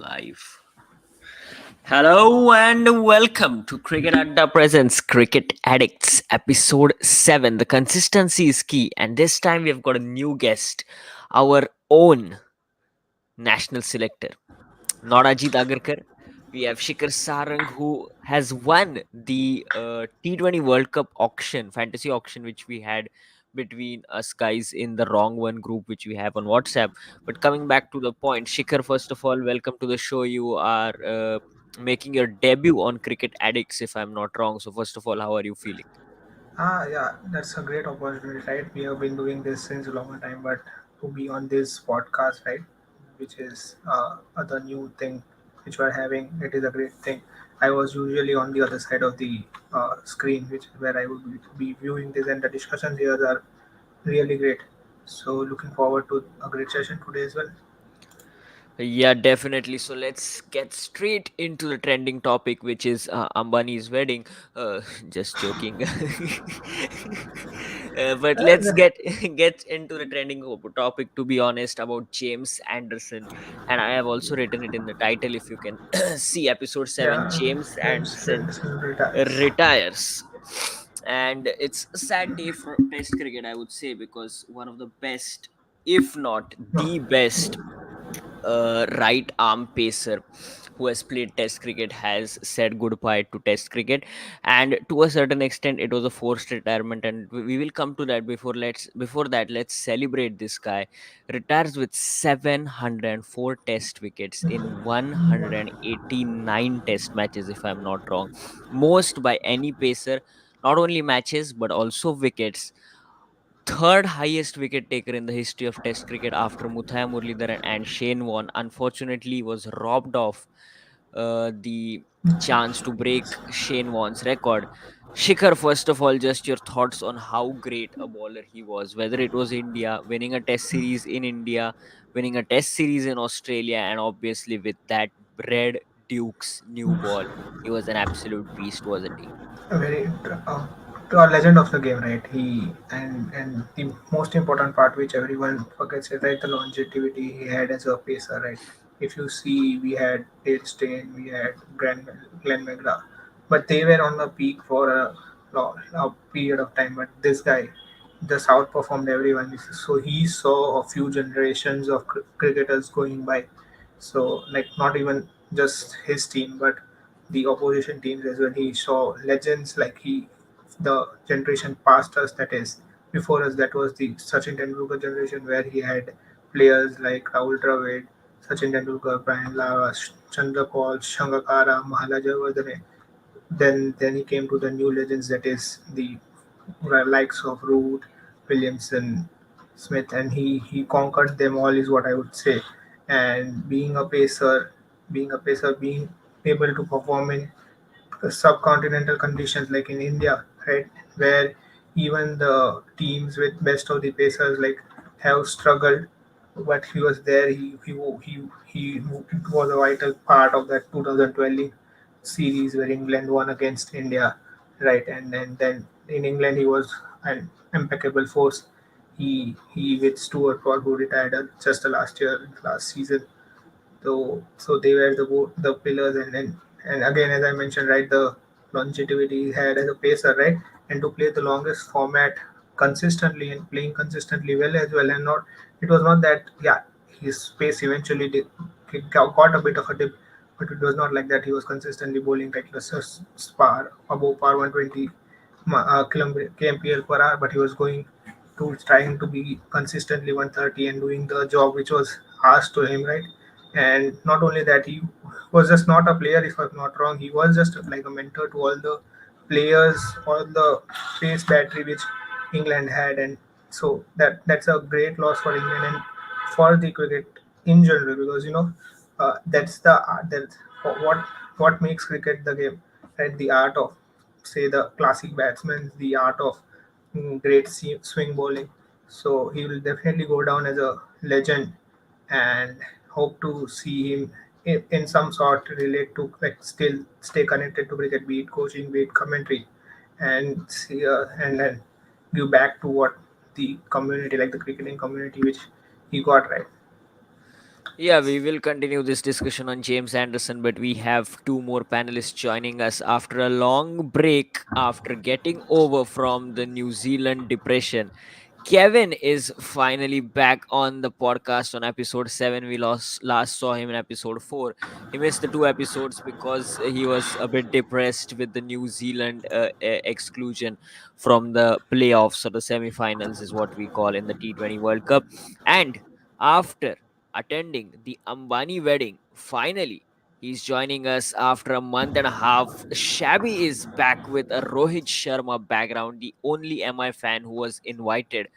Live. Hello and welcome to Cricket Adda Presents Cricket Addicts Episode 7. The consistency is key, and this time we have got a new guest, our own national selector, not Ajit Agarkar. We have Shikhar Sarang, who has won the T20 World Cup auction, fantasy auction, which we had between us guys in the wrong one group, which we have on WhatsApp. But coming back to the point, Shikhar, first of all, welcome to the show. You are making your debut on Cricket Addicts, if I'm not wrong. So, first of all, how are you feeling? Yeah, that's a great opportunity, right? We have been doing this since a long time, but to be on this podcast, right, which is the new thing which we're having, it is a great thing. I was usually on the other side of the screen, which is where I would be viewing this, and the discussions here are really great. So, looking forward to a great session today as well. Yeah, definitely. So let's get straight into the trending topic, which is Ambani's wedding. Just joking. But let's Uh, get into the trending topic. To be honest, about James Anderson, and I have also written it in the title. If you can see episode 7, yeah, James James Anderson Henderson retires. retires. And it's a sad day for Test cricket, I would say, because one of the best, if not No, the best right arm pacer who has played test cricket has said goodbye to test cricket, and to a certain extent it was a forced retirement, and we will come to that. Before that, let's celebrate this guy. Retires with 704 test wickets in 189 test matches, if I'm not wrong. Most by any pacer, not only matches but also wickets. Third highest wicket taker in the history of Test cricket after Muthaiya Muralidharan and Shane Warne. Unfortunately, was robbed of the chance to break Shane Warne's record. Shikhar, first of all, just your thoughts on how great a bowler he was. Whether it was India winning a Test series in India, winning a Test series in Australia, and obviously with that Red Duke's new ball, he was an absolute beast, wasn't he? a very to a legend of the game, right? And the most important part, which everyone forgets, is right, the longevity he had as a pacer, right? If you see, we had Dale Steyn, we had Glenn McGrath, but they were on the peak for a period of time. But this guy just outperformed everyone. So he saw a few generations of cricketers going by. So like not even just his team, but the opposition teams as well. He saw legends like the generation past us, that is before us, that was the Sachin Tendulkar generation, where he had players like Rahul Dravid, Sachin Tendulkar, Brian Lara, Chandra Paul, Shangakara, Mahala Javardhane. Then he came to the new legends, that is the likes of Root, Williamson, Smith, and he conquered them all, is what I would say. And being able to perform in subcontinental conditions like in India, right, where even the teams with best of the pacers like have struggled, but he was there. He was a vital part of that 2012 series where England won against India, right? And then in England he was an impeccable force. He with Stuart Paul, who retired just the last season. So they were the pillars, and again, as I mentioned, right, the longevity he had as a pacer, right, and to play the longest format consistently and playing consistently well as well, and not it was not that, yeah, his pace eventually he got a bit of a dip, but it was not like that. He was consistently bowling like spar above par 120 kmpl per hour, but he was going to trying to be consistently 130 and doing the job which was asked to him, right? And not only that, he was just not a player, if I'm not wrong. He was just like a mentor to all the players, all the pace battery which England had. And so that's a great loss for England and for the cricket in general, because that's the art, that's what what makes cricket the game, right? The art of, say, the classic batsmen, the art of great swing bowling. So he will definitely go down as a legend, and hope to see him in some sort relate to, like, still stay connected to cricket, be it coaching, be it commentary, and see and then give back to what the community, like the cricketing community, which he got, right. Yeah, we will continue this discussion on James Anderson, but we have two more panelists joining us after a long break after getting over from the New Zealand depression. Kevin is finally back on the podcast on episode 7. We last saw him in episode 4. He missed the two episodes because he was a bit depressed with the New Zealand exclusion from the playoffs or the semi-finals is what we call in the T20 World Cup. And after attending the Ambani wedding, finally he's joining us after a month and a half. Shabby is back with a Rohit Sharma background, the only MI fan who was invited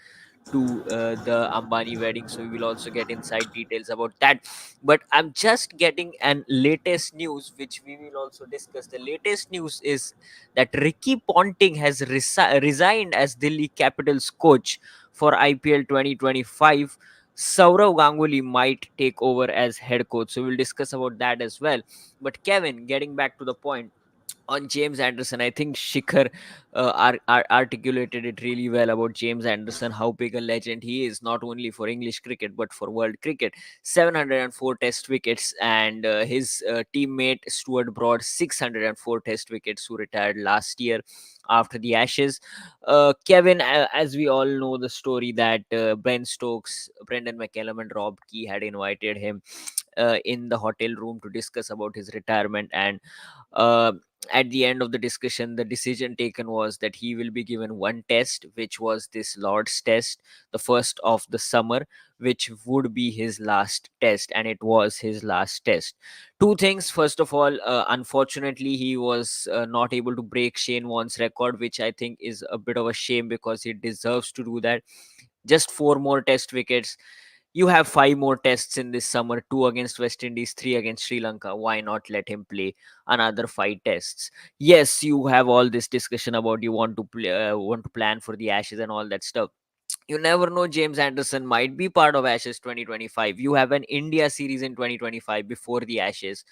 to the Ambani wedding. So we will also get inside details about that. But I'm just getting an latest news, which we will also discuss. The latest news is that Ricky Ponting has resigned as Delhi Capitals coach for IPL 2025. Saurav Ganguly might take over as head coach. So we'll discuss about that as well. But Kevin, getting back to the point on James Anderson, I think Shikhar articulated it really well about James Anderson, how big a legend he is, not only for English cricket but for world cricket. 704 test wickets, and his teammate Stuart Broad, 604 test wickets, who retired last year after the Ashes. Kevin, as we all know the story that Ben Stokes, Brendan McCallum, and Rob Key had invited him in the hotel room to discuss about his retirement, and uh, at the end of the discussion, the decision taken was that he will be given one test, which was this Lord's test, the first of the summer, which would be his last test, and it was his last test. Two things. First of all, unfortunately, he was not able to break Shane Warne's record, which I think is a bit of a shame because he deserves to do that. Just four more test wickets. You have five more tests in this summer, two against West Indies, three against Sri Lanka. Why not let him play another five tests? Yes, you have all this discussion about you want to play, want to plan for the Ashes and all that stuff. You never know, James Anderson might be part of Ashes 2025. You have an India series in 2025 before the Ashes.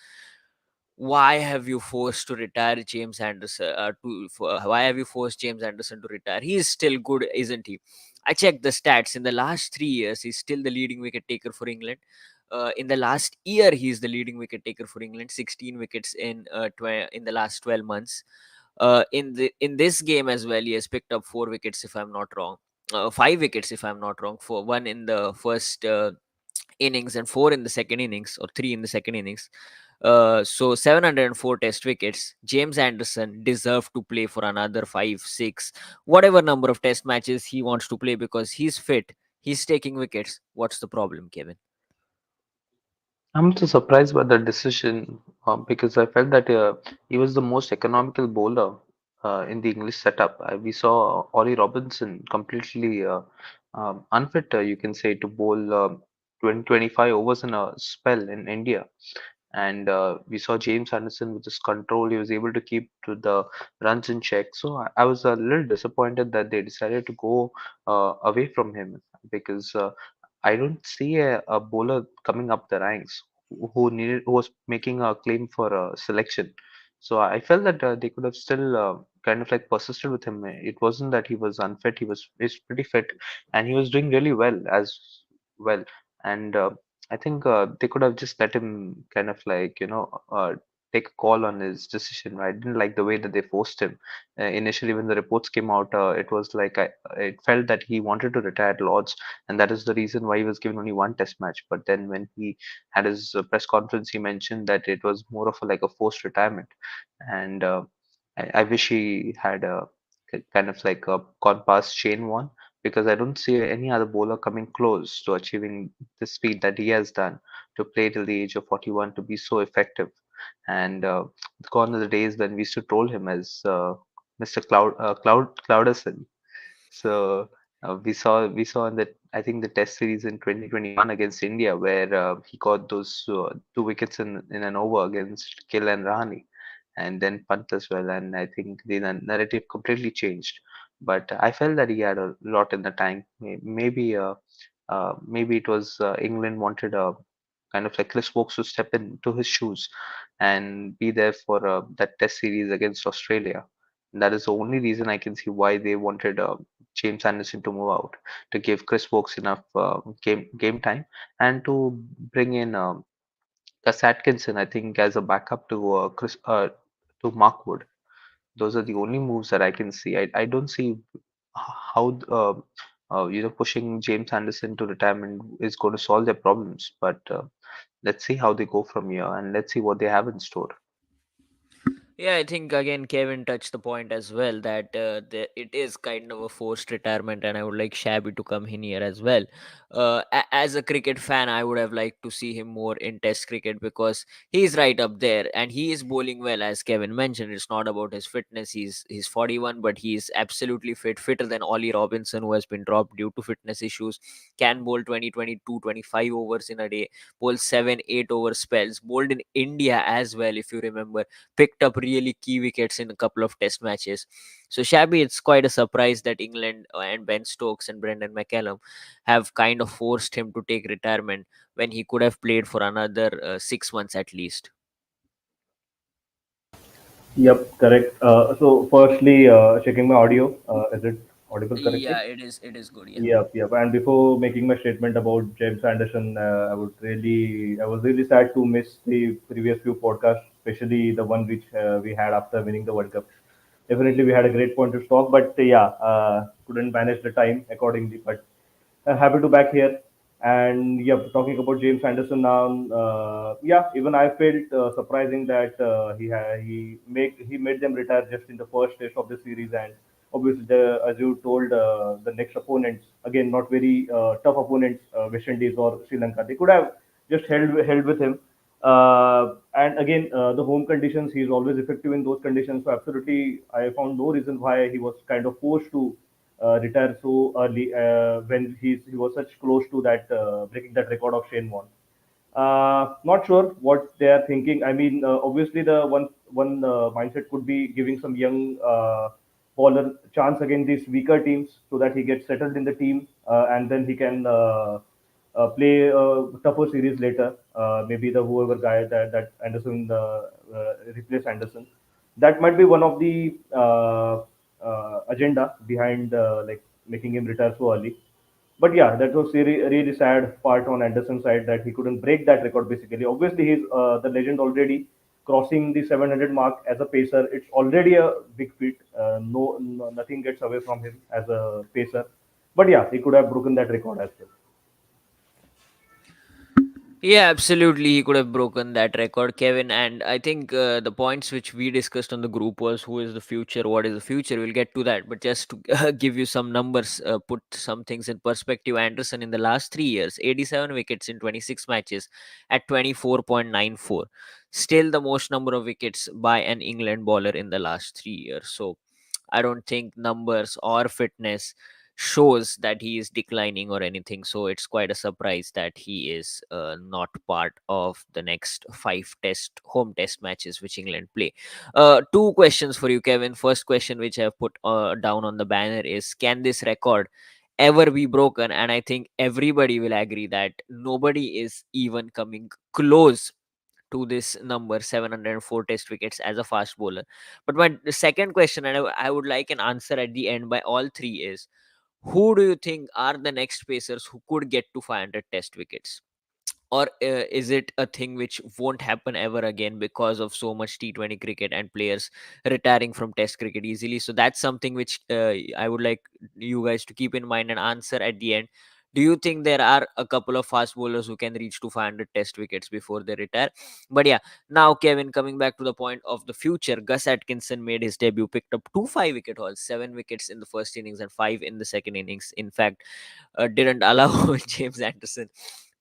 Why have you forced to retire James Anderson? Why have you forced James Anderson to retire? He is still good, isn't he? I checked the stats. In the last 3 years, he's still the leading wicket taker for England. In the last year, he's the leading wicket taker for England. 16 wickets in the last 12 months. In this game as well, he has picked up 4 wickets, if I'm not wrong. 5 wickets, if I'm not wrong. For one in the first innings and four in the second innings, or three in the second innings. So 704 test wickets. James Anderson deserved to play for another five, six, whatever number of test matches he wants to play because he's fit. He's taking wickets. What's the problem, Kevin? I'm also surprised by the decision because I felt that he was the most economical bowler in the English setup. We saw Ollie Robinson completely unfit, you can say, to bowl 20, 25 overs in a spell in India. And we saw James Anderson with his control. He was able to keep to the runs in check. So I was a little disappointed that they decided to go away from him because I don't see a bowler coming up the ranks who was making a claim for a selection. So I felt that they could have still kind of like persisted with him. It wasn't that he was unfit. He's pretty fit, and he was doing really well as well. And I think they could have just let him kind of like take a call on his decision. I didn't like the way that they forced him. Initially, when the reports came out, it was like it felt that he wanted to retire at Lords, and that is the reason why he was given only one Test match. But then when he had his press conference, he mentioned that it was more of like a forced retirement, and I wish he had kind of like gone past Shane Warne because I don't see any other bowler coming close to achieving the speed that he has done to play till the age of 41 to be so effective. And gone are the days when we used to troll him as Mr. Clouderson. So we saw in the I think the Test series in 2021 against India where he got those 2 wickets in an over against Gill and Rahane, and then Pant as well. And I think the narrative completely changed. But I felt that he had a lot in the tank. Maybe it was England wanted a kind of like Chris Wokes to step into his shoes and be there for that Test series against Australia. That is the only reason I can see why they wanted James Anderson to move out, to give Chris Wokes enough game time, and to bring in Gus Atkinson, I think, as a backup to to Mark Wood. Those are the only moves that I can see. I don't see how pushing James Anderson to retirement is going to solve their problems. But let's see how they go from here, and let's see what they have in store. Yeah, I think again Kevin touched the point as well that it is kind of a forced retirement, and I would like Shabby to come in here as well. As a cricket fan, I would have liked to see him more in Test cricket because he's right up there and he is bowling well, as Kevin mentioned. It's not about his fitness. He's 41, but he's absolutely fitter than Ollie Robinson, who has been dropped due to fitness issues. Can bowl 20, 22, 25 overs in a day, bowl 7, 8 over spells, bowled in India as well, if you remember, picked up really key wickets in a couple of test matches. So Shabby, it's quite a surprise that England and Ben Stokes and Brendan McCallum have kind of forced him to take retirement when he could have played for another 6 months at least. Yep, correct. So, firstly, checking my audio. Is it audible correctly? Yeah, it is good. Yeah. Yep, yep. And before making my statement about James Anderson, I was really sad to miss the previous few podcasts, especially the one which we had after winning the World Cup. Definitely, we had a great point to talk, but couldn't manage the time accordingly. But happy to back here. And yeah, talking about James Anderson now, even I felt surprising that he made them retire just in the first test of the series, and obviously as you told, the next opponents again not very tough opponents, West Indies or Sri Lanka, they could have just held with him. And again, the home conditions, he's always effective in those conditions. So absolutely, I found no reason why he was kind of forced to retire so early when he was such close to that breaking that record of Shane Warne. Not sure what they are thinking. I mean, obviously the one mindset could be giving some young bowler chance against these weaker teams so that he gets settled in the team and then he can play a tougher series later. Maybe the whoever guy that Anderson replace Anderson. That might be one of the agenda behind like making him retire so early. But yeah, that was really sad part on Anderson's side that he couldn't break that record. Basically, obviously he's the legend already crossing the 700 mark as a pacer. It's already a big feat. No, nothing gets away from him as a pacer. But yeah, he could have broken that record as well. Yeah, absolutely. He could have broken that record, Kevin. And I think the points which we discussed on the group was who is the future, what is the future. We'll get to that. But just to give you some numbers, put some things in perspective, Anderson in the last 3 years, 87 wickets in 26 matches at 24.94. Still the most number of wickets by an England bowler in the last 3 years. So I don't think numbers or fitness shows that he is declining or anything. So it's quite a surprise that he is not part of the next five test home test matches which England play. Two questions for you, Kevin. First question, which I've put down on the banner, is can this record ever be broken? And I think everybody will agree that nobody is even coming close to this number, 704 test wickets as a fast bowler. But my second question, and I would like an answer at the end by all three, is who do you think are the next pacers who could get to 500 test wickets? Or is it a thing which won't happen ever again because of so much T20 cricket and players retiring from test cricket easily? So that's something which I would like you guys to keep in mind and answer at the end. Do you think there are a couple of fast bowlers who can reach to 500 test wickets before they retire? But yeah, now Kevin, coming back to the point of the future, Gus Atkinson made his debut, picked up two 5 wicket hauls, 7 wickets in the first innings and 5 in the second innings. In fact, didn't allow James Anderson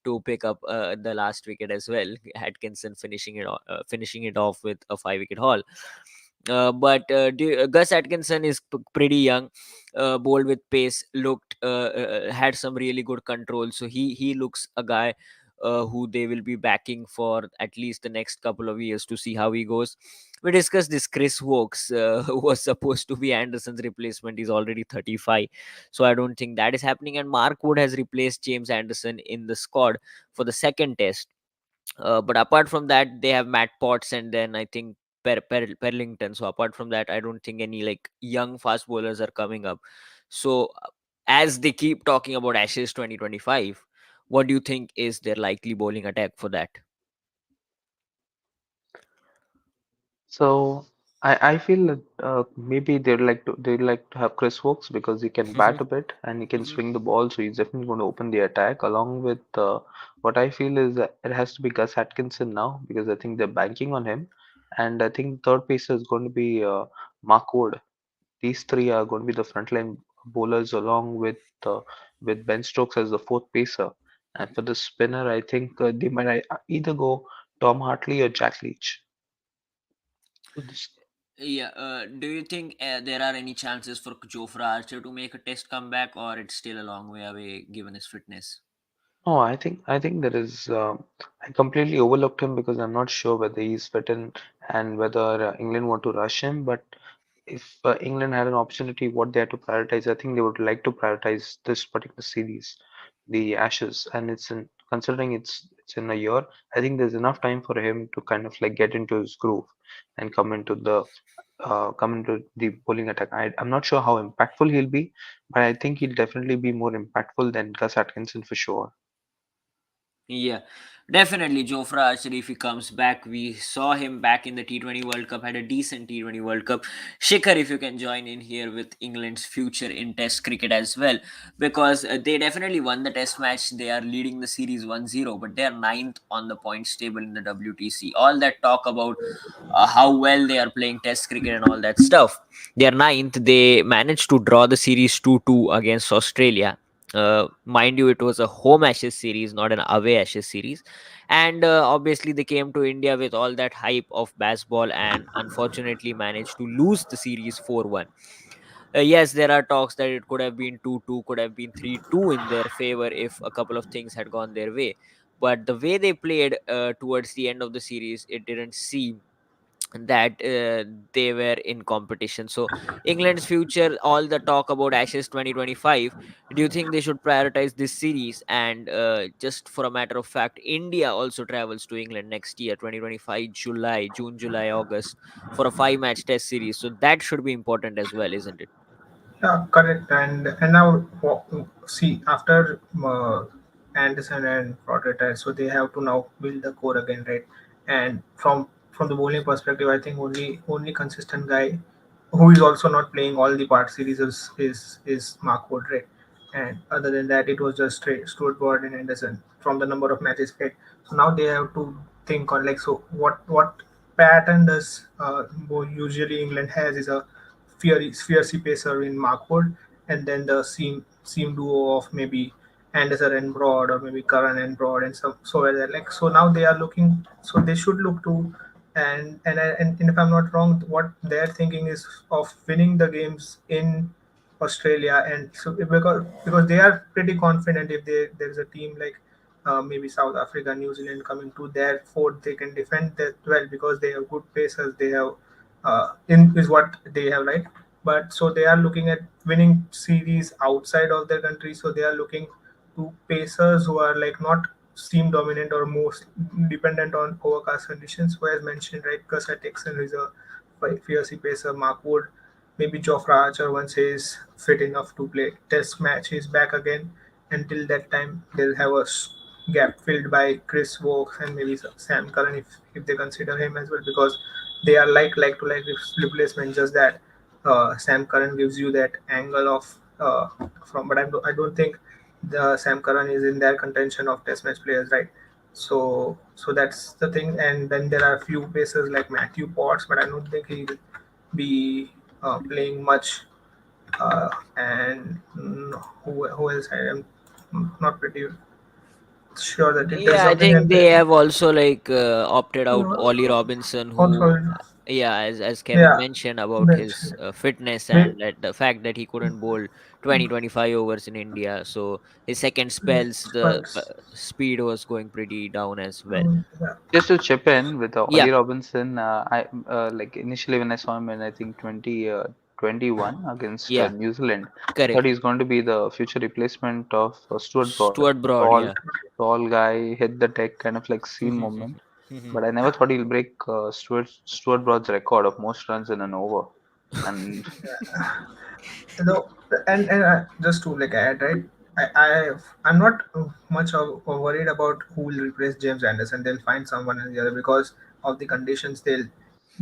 to pick up the last wicket as well. Atkinson finishing it off with a 5 wicket haul. But Gus Atkinson is pretty young, bowled with pace, looked had some really good control. So he looks a guy who they will be backing for at least the next couple of years to see how he goes. We discussed this Chris Wokes, who was supposed to be Anderson's replacement. He's already 35, so I don't think that is happening. And Mark Wood has replaced James Anderson in the squad for the second test. But apart from that, they have Matt Potts and then I think Perlington. So apart from that, I don't think any like young fast bowlers are coming up. So, as they keep talking about Ashes 2025, what do you think is their likely bowling attack for that? So I feel that maybe they'd like to have Chris Wokes because he can Hmm. bat a bit and he can Hmm. swing the ball, so he's definitely going to open the attack. Along with what I feel is that it has to be Gus Atkinson now because I think they're banking on him, and I think third pacer is going to be Mark Wood. These three are going to be the frontline bowlers along with Ben Stokes as the fourth pacer. And for the spinner, I think they might either go Tom Hartley or Jack Leach. So this Yeah, do you think there are any chances for Jofra Archer to make a test comeback, or it's still a long way away given his fitness? Oh, I think there is. I completely overlooked him because I'm not sure whether he's fit in and whether England want to rush him. But if England had an opportunity, what they had to prioritize, I think they would like to prioritize this particular series, the Ashes, and considering it's in a year. I think there's enough time for him to kind of like get into his groove and come into the bowling attack. I'm not sure how impactful he'll be, but I think he'll definitely be more impactful than Gus Atkinson for sure. Yeah, definitely. Jofra Archer, if he comes back, we saw him back in the T20 World Cup, had a decent T20 World Cup. Shikhar, if you can join in here with England's future in Test cricket as well, because they definitely won the Test match. They are leading the series 1-0, but they are ninth on the points table in the WTC. All that talk about how well they are playing Test cricket and all that stuff. They are ninth. They managed to draw the series 2-2 against Australia. Mind you, it was a home Ashes series, not an away Ashes series. And obviously, they came to India with all that hype of baseball and unfortunately managed to lose the series 4-1. Yes, there are talks that it could have been 2-2, could have been 3-2 in their favor if a couple of things had gone their way. But the way they played towards the end of the series, it didn't seem that they were in competition. So, England's future, all the talk about Ashes 2025, do you think they should prioritize this series? And just for a matter of fact, India also travels to England next year, 2025, June, July, August, for a 5 match test series. So, that should be important as well, isn't it? Yeah, correct. And now see after Anderson and Fraud retired, so they have to now build the core again, right? And from the bowling perspective, I think only consistent guy who is also not playing all the part series is Mark Wood, right? And other than that, it was just straight Stuart Broad and Anderson from the number of matches played. So now they have to think on like, so what pattern does usually England has is a fierce pacer in Markwood, and then the seam duo of maybe Anderson and Broad, or maybe Curran and Broad, and so where they're like, so now they are looking, so they should look to, and if I'm not wrong, what they're thinking is of winning the games in Australia, and so because they are pretty confident if there's a team like maybe South Africa, New Zealand coming to their fort, they can defend that well because they have good pacers. They have in is what they have, right? But so they are looking at winning series outside of their country. So they are looking to pacers who are like not seam dominant or most dependent on overcast conditions. Who as mentioned, right? Gus Atkinson, who is a fierce pacer, Mark Wood, maybe Jofra Archer once he is fit enough to play test match, he's back again. Until that time, they'll have a gap filled by Chris Wokes and maybe Sam Curran if they consider him as well, because they are like to like replacement. Just that Sam Curran gives you that angle of from, but I don't think the Sam Curran is in their contention of test match players, right? So that's the thing. And then there are few pacers like Matthew Potts, but I don't think he'll be playing much. And who else? I am not pretty sure that there's Yeah, I something think like they that. have also like opted out Uh, Ollie Robinson, who, Also, yeah, as Kevin yeah, mentioned about his mentioned. fitness May- and that the fact that he couldn't bowl 20-25 overs in India. So his second spells, the Spurs. speed was going pretty down as well. Yeah. Just to chip in with Yeah, Ollie Robinson, I like initially when I saw him in I think 2021 against yeah, New Zealand, I thought correct. he's going to be the future replacement of Stuart Broad. Stuart Broad, Tall, yeah. tall guy, hit the deck, kind of like seam movement. But I never thought he'll break Stuart Broad's record of most runs in an over. And No, and just to like add, right? I'm not much worried about who will replace James Anderson. They'll find someone in the other because of the conditions. They'll,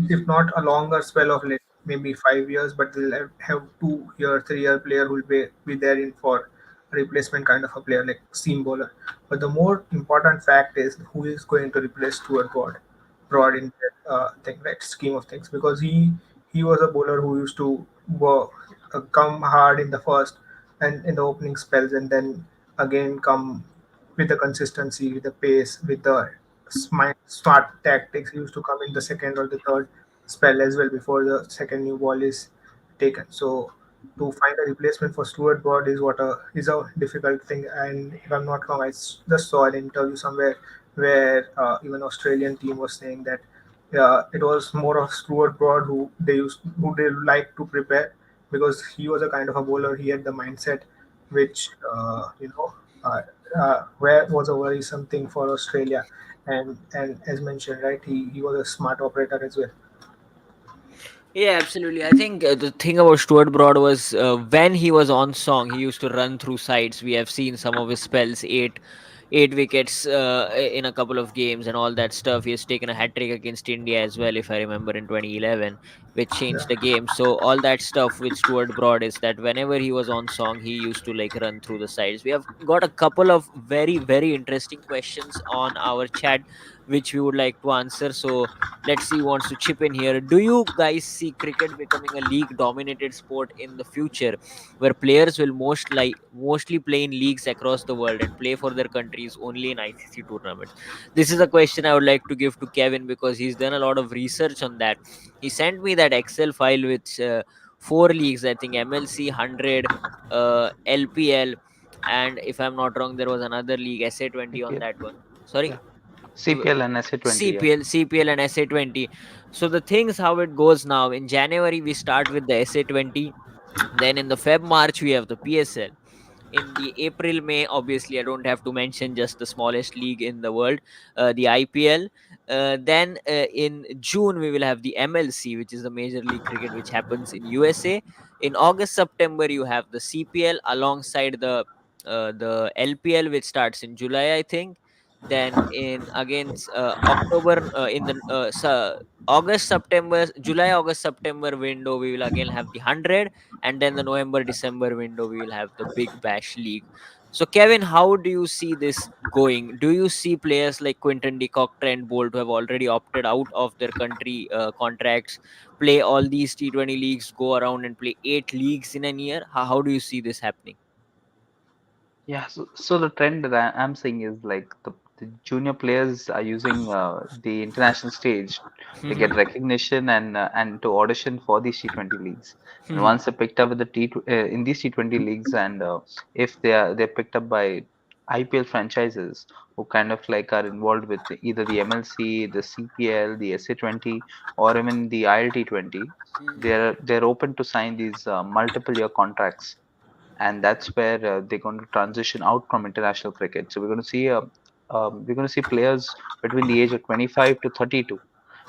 if not a longer spell of like maybe 5 years, but they'll have 2 year, 3 year player who will be there in for replacement kind of a player like seam bowler. But the more important fact is who is going to replace Stuart Broad in that thing, right, scheme of things, because he was a bowler who used to come hard in the first and in the opening spells, and then again come with the consistency, with the pace, with the smart tactics. He used to come in the second or the third spell as well before the second new ball is taken. So to find a replacement for Stuart Broad is a difficult thing. And if I'm not wrong, just saw an interview somewhere where even Australian team was saying that it was more of Stuart Broad who they like to prepare, because he was a kind of a bowler. He had the mindset which uh, where was a worrisome thing for Australia. And as mentioned, right, he was a smart operator as well. Yeah, absolutely. I think the thing about Stuart Broad was when he was on song, he used to run through sides. We have seen some of his spells, eight wickets in a couple of games and all that stuff. He has taken a hat trick against India as well, if I remember, in 2011, which Yeah, changed the game. So all that stuff with Stuart Broad is that whenever he was on song, he used to like run through the sides. We have got a couple of very very interesting questions on our chat, which we would like to answer. So let's see who wants to chip in here. Do you guys see cricket becoming a league dominated sport in the future, where players will mostly play in leagues across the world and play for their countries only in ICC tournaments? This is a question I would like to give to Kevin because he's done a lot of research on that. He sent me that Excel file with four leagues, I think MLC 100, LPL, and if I'm not wrong, there was another league, SA20 on CPL. that one. Sorry. Yeah. CPL and SA20. Yeah. CPL and SA20. So the things how it goes now, in January we start with the SA20, then in the Feb March we have the PSL. In the April May, obviously I don't have to mention, just the smallest league in the world, the IPL. Then in June we will have the MLC, which is the Major League Cricket, which happens in USA. In August September you have the CPL alongside the LPL, which starts in July, I think. Then in against October, in the August September, July August September window, we will again have the 100, and then the November December window we will have the Big Bash League. So Kevin, how do you see this going? Do you see players like Quinton de Kock, Trent Bolt, who have already opted out of their country contracts, play all these T20 leagues, go around and play 8 leagues in a year? How do you see this happening? Yeah, so the trend that I'm seeing is like the junior players are using the international stage to get recognition and to audition for these T20 leagues. And once they're picked up with the in these T20 leagues, and if they're picked up by IPL franchises who kind of like are involved with either the MLC, the CPL, the SA20, or even the ILT20, they're open to sign these multiple year contracts, and that's where they're going to transition out from international cricket. So we're going to see players between the age of 25 to 32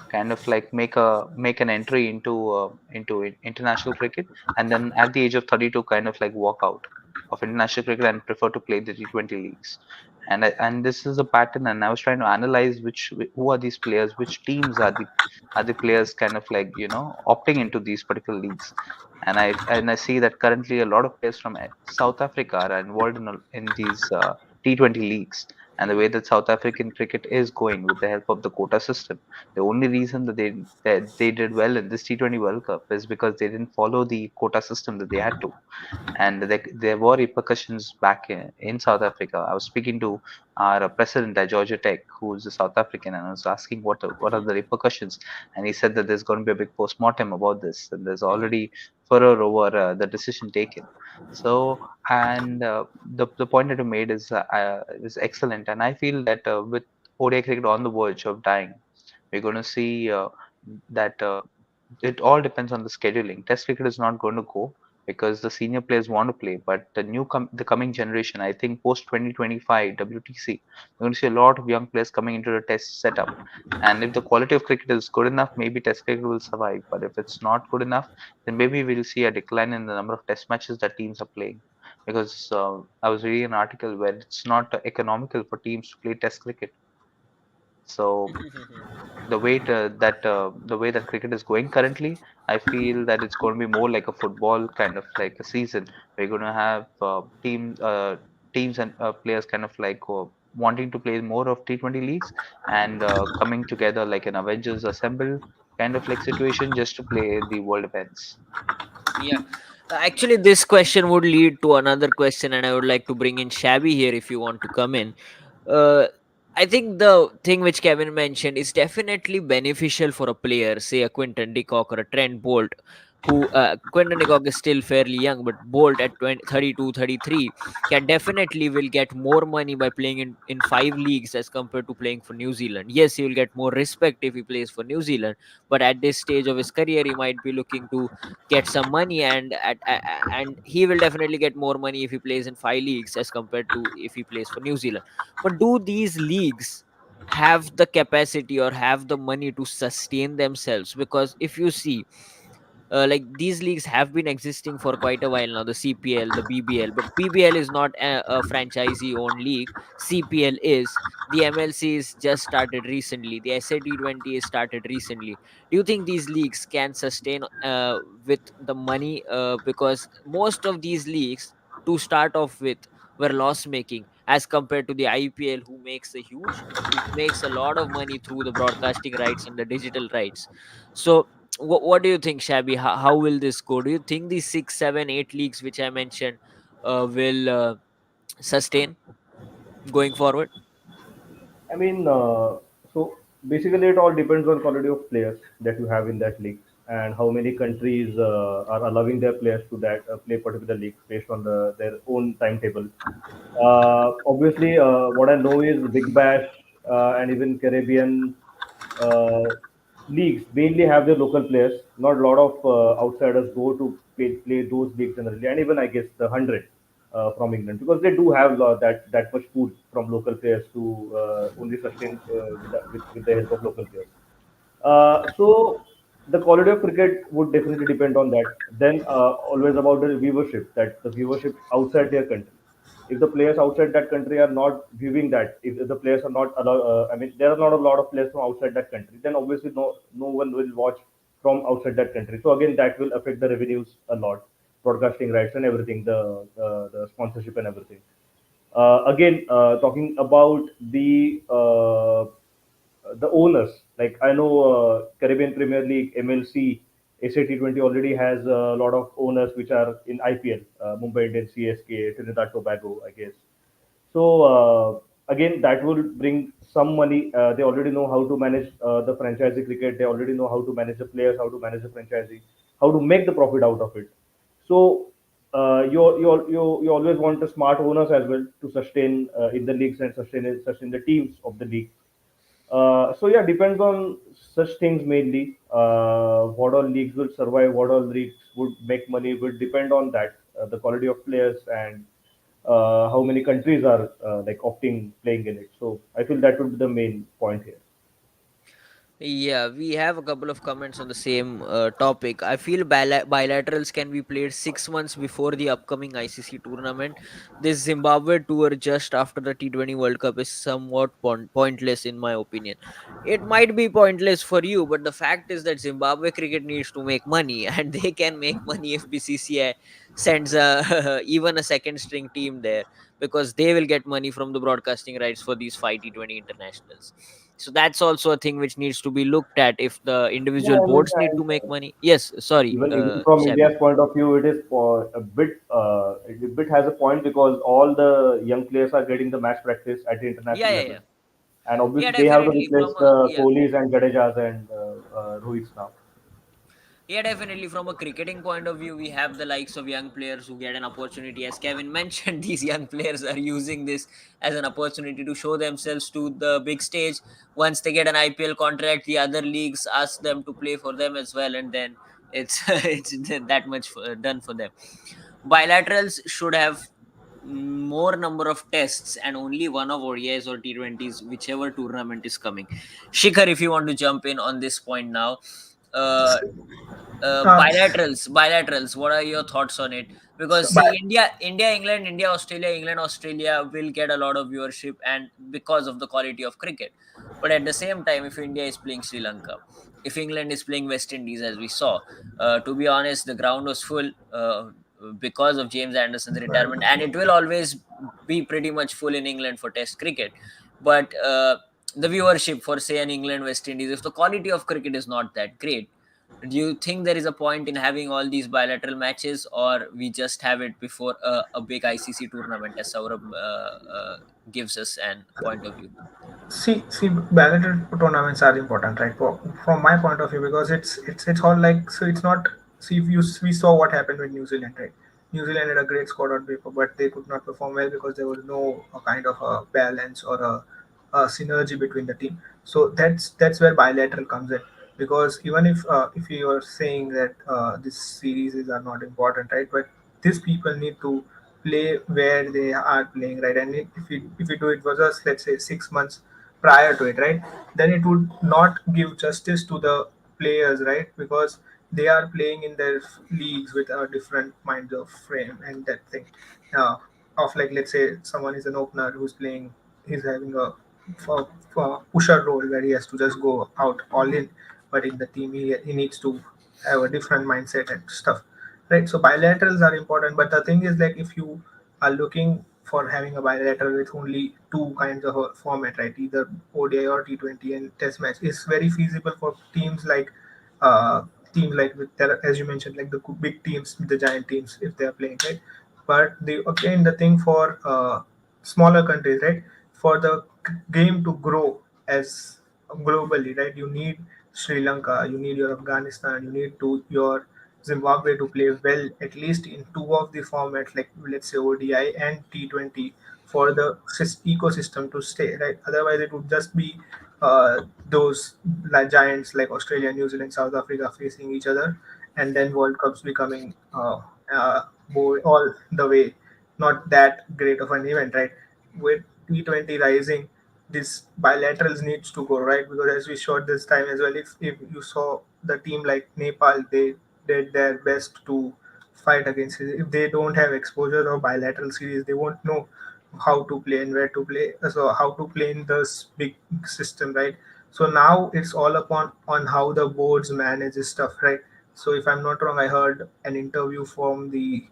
kind of like make an entry into international cricket, and then at the age of 32 kind of like walk out of international cricket and prefer to play the T20 leagues. And this is a pattern, and I was trying to analyze who are these players, which teams are the players kind of like opting into these particular leagues. And I see that currently a lot of players from South Africa are involved in these T20 leagues. And the way that South African cricket is going with the help of the quota system, the only reason that they did well in this T20 World Cup is because they didn't follow the quota system that they had to, and there were repercussions back in South Africa. I was speaking to our president at Georgia Tech, who's a South African, and I was asking what are the repercussions, and he said that there's going to be a big postmortem about this, and there's already furor over the decision taken. So, and the point that you made is excellent, and I feel that with ODI cricket on the verge of dying, we're going to see that it all depends on the scheduling. Test cricket is not going to go. because the senior players want to play. But the coming generation, I think post 2025 WTC, we're going to see a lot of young players coming into the test setup. And if the quality of cricket is good enough, maybe test cricket will survive. But if it's not good enough, then maybe we'll see a decline in the number of test matches that teams are playing. Because I was reading an article where it's not economical for teams to play test cricket. So the way that cricket is going currently, I feel that it's going to be more like a football kind of like a season. We're going to have teams and players kind of like wanting to play more of T20 leagues and coming together like an Avengers Assemble kind of like situation just to play the world events. Yeah. Actually, this question would lead to another question, and I would like to bring in Shabby here if you want to come in. Uh, I think the thing which Kevin mentioned is definitely beneficial for a player, say a Quinton de Kock or a Trent Bolt, who Quinton de Kock is still fairly young, but Bolt at 20, 32, 33 can definitely will get more money by playing in 5 leagues as compared to playing for New Zealand. Yes, he will get more respect if he plays for New Zealand, but at this stage of his career, he might be looking to get some money, and and he will definitely get more money if he plays in 5 leagues as compared to if he plays for New Zealand. But do these leagues have the capacity or have the money to sustain themselves? Because if you see, like these leagues have been existing for quite a while now, the CPL, the BBL, but BBL is not a franchisee owned league. CPL is. The MLC is just started recently, the SA T20 is started recently. Do you think these leagues can sustain with the money? Because most of these leagues to start off with were loss making as compared to the IPL, who makes a lot of money through the broadcasting rights and the digital rights. So what do you think, Shabby? How will this go? Do you think these 6, 7, 8 leagues which I mentioned will sustain going forward? I mean, so basically, it all depends on quality of players that you have in that league and how many countries are allowing their players to that play particular leagues based on their own timetable. Obviously, what I know is Big Bash and even Caribbean uh, leagues mainly have their local players. Not a lot of outsiders go to play those leagues generally, and even I guess the 100 from England because they do have that much pool from local players to only sustain with the help of local players. So the quality of cricket would definitely depend on that. Then always about the viewership, that the viewership outside their country. If the players outside that country are not viewing that, if the players are not allowed, I mean, there are not a lot of players from outside that country, then obviously no one will watch from outside that country. So again, that will affect the revenues a lot, broadcasting rights and everything, the sponsorship and everything. Again, talking about the owners. Like I know Caribbean Premier League, MLC, SAT20 already has a lot of owners which are in IPL, Mumbai Indians, CSK, Trinidad Tobago, I guess. So again, that will bring some money. They already know how to manage the franchisee cricket. They already know how to manage the players, how to manage the franchisee, how to make the profit out of it. So you always want the smart owners as well to sustain in the leagues and sustain the teams of the league. So yeah, depends on such things mainly. What all leagues will survive, what all leagues would make money will depend on that, the quality of players and how many countries are like opting playing in it. So I feel that would be the main point here. Yeah, we have a couple of comments on the same topic. I feel bilaterals can be played 6 months before the upcoming ICC tournament. This Zimbabwe tour just after the T20 World Cup is somewhat pointless, in my opinion. It might be pointless for you, but the fact is that Zimbabwe cricket needs to make money, and they can make money if BCCI sends even a second string team there, because they will get money from the broadcasting rights for these 5 T20 internationals. So that's also a thing which needs to be looked at if the Yeah, individual I mean, boards need to make money. Yes, sorry, even from Shabby. India's point of view, it is for a bit has a point because all the young players are getting the match practice at the Yeah, international yeah, level, yeah. and Yeah, obviously they have to definitely replace from a the yeah. Kohlis and Jadejas and Rohits now. Yeah, definitely. From a cricketing point of view, we have the likes of young players who get an opportunity. As Kevin mentioned, these young players are using this as an opportunity to show themselves to the big stage. Once they get an IPL contract, the other leagues ask them to play for them as well, and then It's it's that much done for them. Bilaterals should have more number of tests and only one of ODIs or T20s, whichever tournament is coming. Shikhar, if you want to jump in on this point now, uh, Uh, bilaterals, what are your thoughts on it? so, Because see, India, England, India, Australia, England, Australia will get a lot of viewership, and because of the quality of cricket. But at the same time, if India is playing Sri Lanka, if England is playing West Indies, as we saw, to be honest, the ground was full because of James Anderson's retirement, and it will always be pretty much full in England for Test cricket. But the viewership for, say, an England West Indies, if the quality of cricket is not that great, do you think there is a point in having all these bilateral matches, or we just have it before a big ICC tournament, as Saurabh gives us an point of view? see, bilateral tournaments are important, right? From my point of view, because it's all like, so it's not. See, if you we saw what happened with New Zealand, right? New Zealand had a great squad on paper, but they could not perform well because there was no kind of a balance or a synergy between the team. So that's where bilateral comes in. Because even if you are saying that these series are not important, right? But these people need to play where they are playing, right? And if you do it for just, let's say, 6 months prior to it, right, then it would not give justice to the players, right? Because they are playing in their leagues with a different mind of frame and that thing. uh, of, like, let's say someone is an opener who's playing, he's having a pusher role where he has to just go out all in, but in the team he needs to have a different mindset and stuff, right? So bilaterals are important, but the thing is, like, if you are looking for having a bilateral with only two kinds of a format, right? Either ODI or T20 and Test match is very feasible for uh, teams like with as you mentioned, like the big teams, the giant teams, if they are playing, right? But the thing for smaller countries, right? For the game to grow as globally, right? You need Sri Lanka, you need your Afghanistan, you need to your Zimbabwe to play well, at least in two of the formats, like let's say ODI and T20, for the ecosystem to stay, right? Otherwise, it would just be those giants like Australia, New Zealand, South Africa facing each other, and then World Cups becoming all the way not that great of an event, right? With T20 rising, this bilaterals needs to go, right, because as we showed this time as well, if you saw the team like Nepal, they did their best to fight against it. If they don't have exposure or bilateral series, they won't know how to play and where to play, so how to play in this big system, right? So now it's all upon on how the boards manage this stuff, right? So if I'm not wrong, I heard an interview from the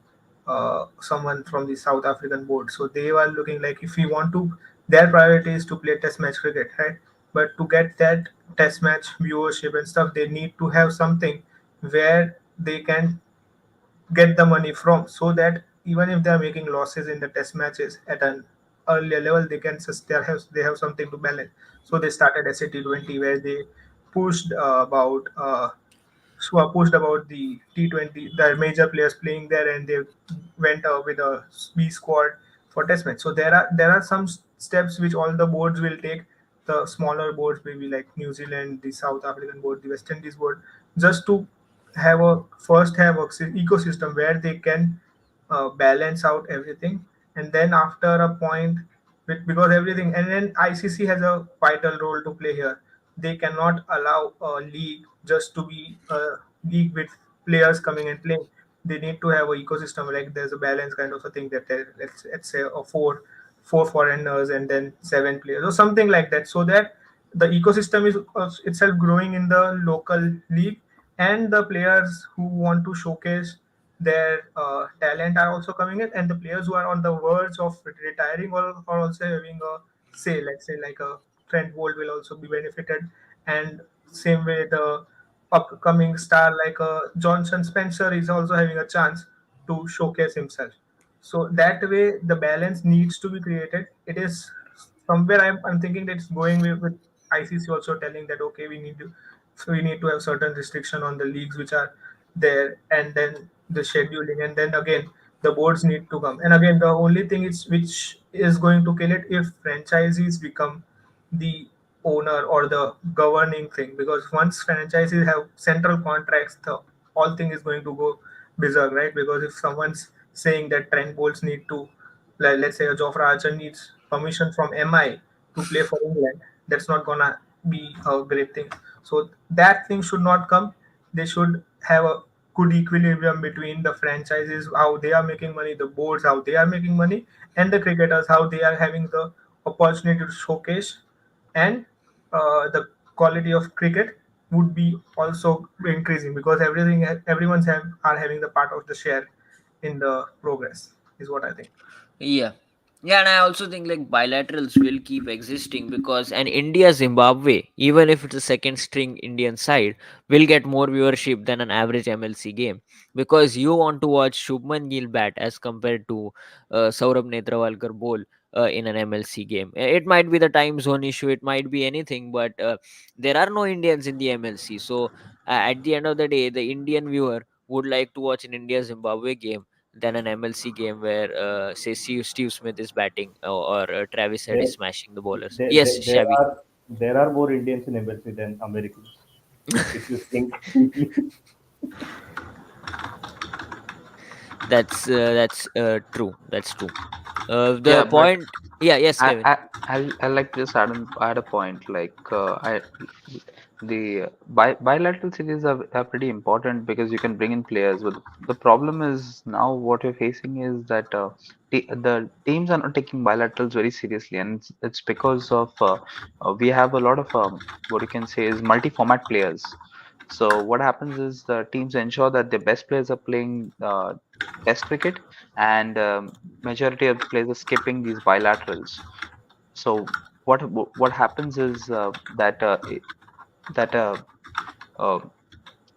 someone from the South African board. So they were looking like, if we want to, their priority is to play test match cricket, right? But to get that test match viewership and stuff, they need to have something where they can get the money from, so that even if they are making losses in the test matches at an earlier level, they can they have something to balance. So they started as a T20 where they pushed pushed about the T20, the major players playing there, and they went with a B squad for test match. So there are some steps which all the boards will take. The smaller boards, maybe like New Zealand, the South African board, the West Indies board, just to have a ecosystem where they can balance out everything, and then after a point, because everything, and then ICC has a vital role to play here. They cannot allow a league just to be a league with players coming and playing. They need to have an ecosystem, like there's a balance kind of a thing, that let's say a four foreigners and then seven players or something like that, so that the ecosystem is itself growing in the local league, and the players who want to showcase their talent are also coming in, and the players who are on the verge of retiring are also having a say. Let's say like a Trent Bolt will also be benefited, and same way the upcoming star like Johnson Spencer is also having a chance to showcase himself. So that way, the balance needs to be created. It is somewhere I'm thinking that it's going with ICC also telling that, okay, we need to have certain restriction on the leagues which are there, and then the scheduling, and then again the boards need to come. And again, the only thing is which is going to kill it, if franchisees become the owner or the governing thing, because once franchises have central contracts, the all thing is going to go berserk, right? Because if someone's saying that Trent Bolt need to, like, let's say a Jofra Archer needs permission from MI to play for England, that's not gonna be a great thing. So that thing should not come. They should have a good equilibrium between the franchises, how they are making money, the boards, how they are making money, and the cricketers, how they are having the opportunity to showcase, and the quality of cricket would be also increasing, because everyone's are having the part of the share in the progress, is what I think. Yeah. Yeah, and I also think like bilaterals will keep existing because an India Zimbabwe, even if it's a second string Indian side, will get more viewership than an average MLC game because you want to watch Shubman Gill bat as compared to Saurabh Netrawalkar bowl in an MLC game. It might be the time zone issue, it might be anything, but there are no Indians in the MLC. So at the end of the day, the Indian viewer would like to watch an India Zimbabwe game than an MLC game where, say, Steve Smith is batting or Travis Head is There, smashing the bowlers. there, Yes, there, there Shabby. are there are more Indians in MLC than Americans. If you think deeply, That's true. That's true. The Yeah, but point. Yeah. Yes, I Kevin. I I like to just add a point like I the bilateral series are pretty important because you can bring in players, but the problem is now what you're facing is that the teams are not taking bilaterals very seriously, and it's because of we have a lot of what you can say is multi-format players. So what happens is the teams ensure that the best players are playing Test cricket, and majority of the players are skipping these bilaterals. So what happens is that uh,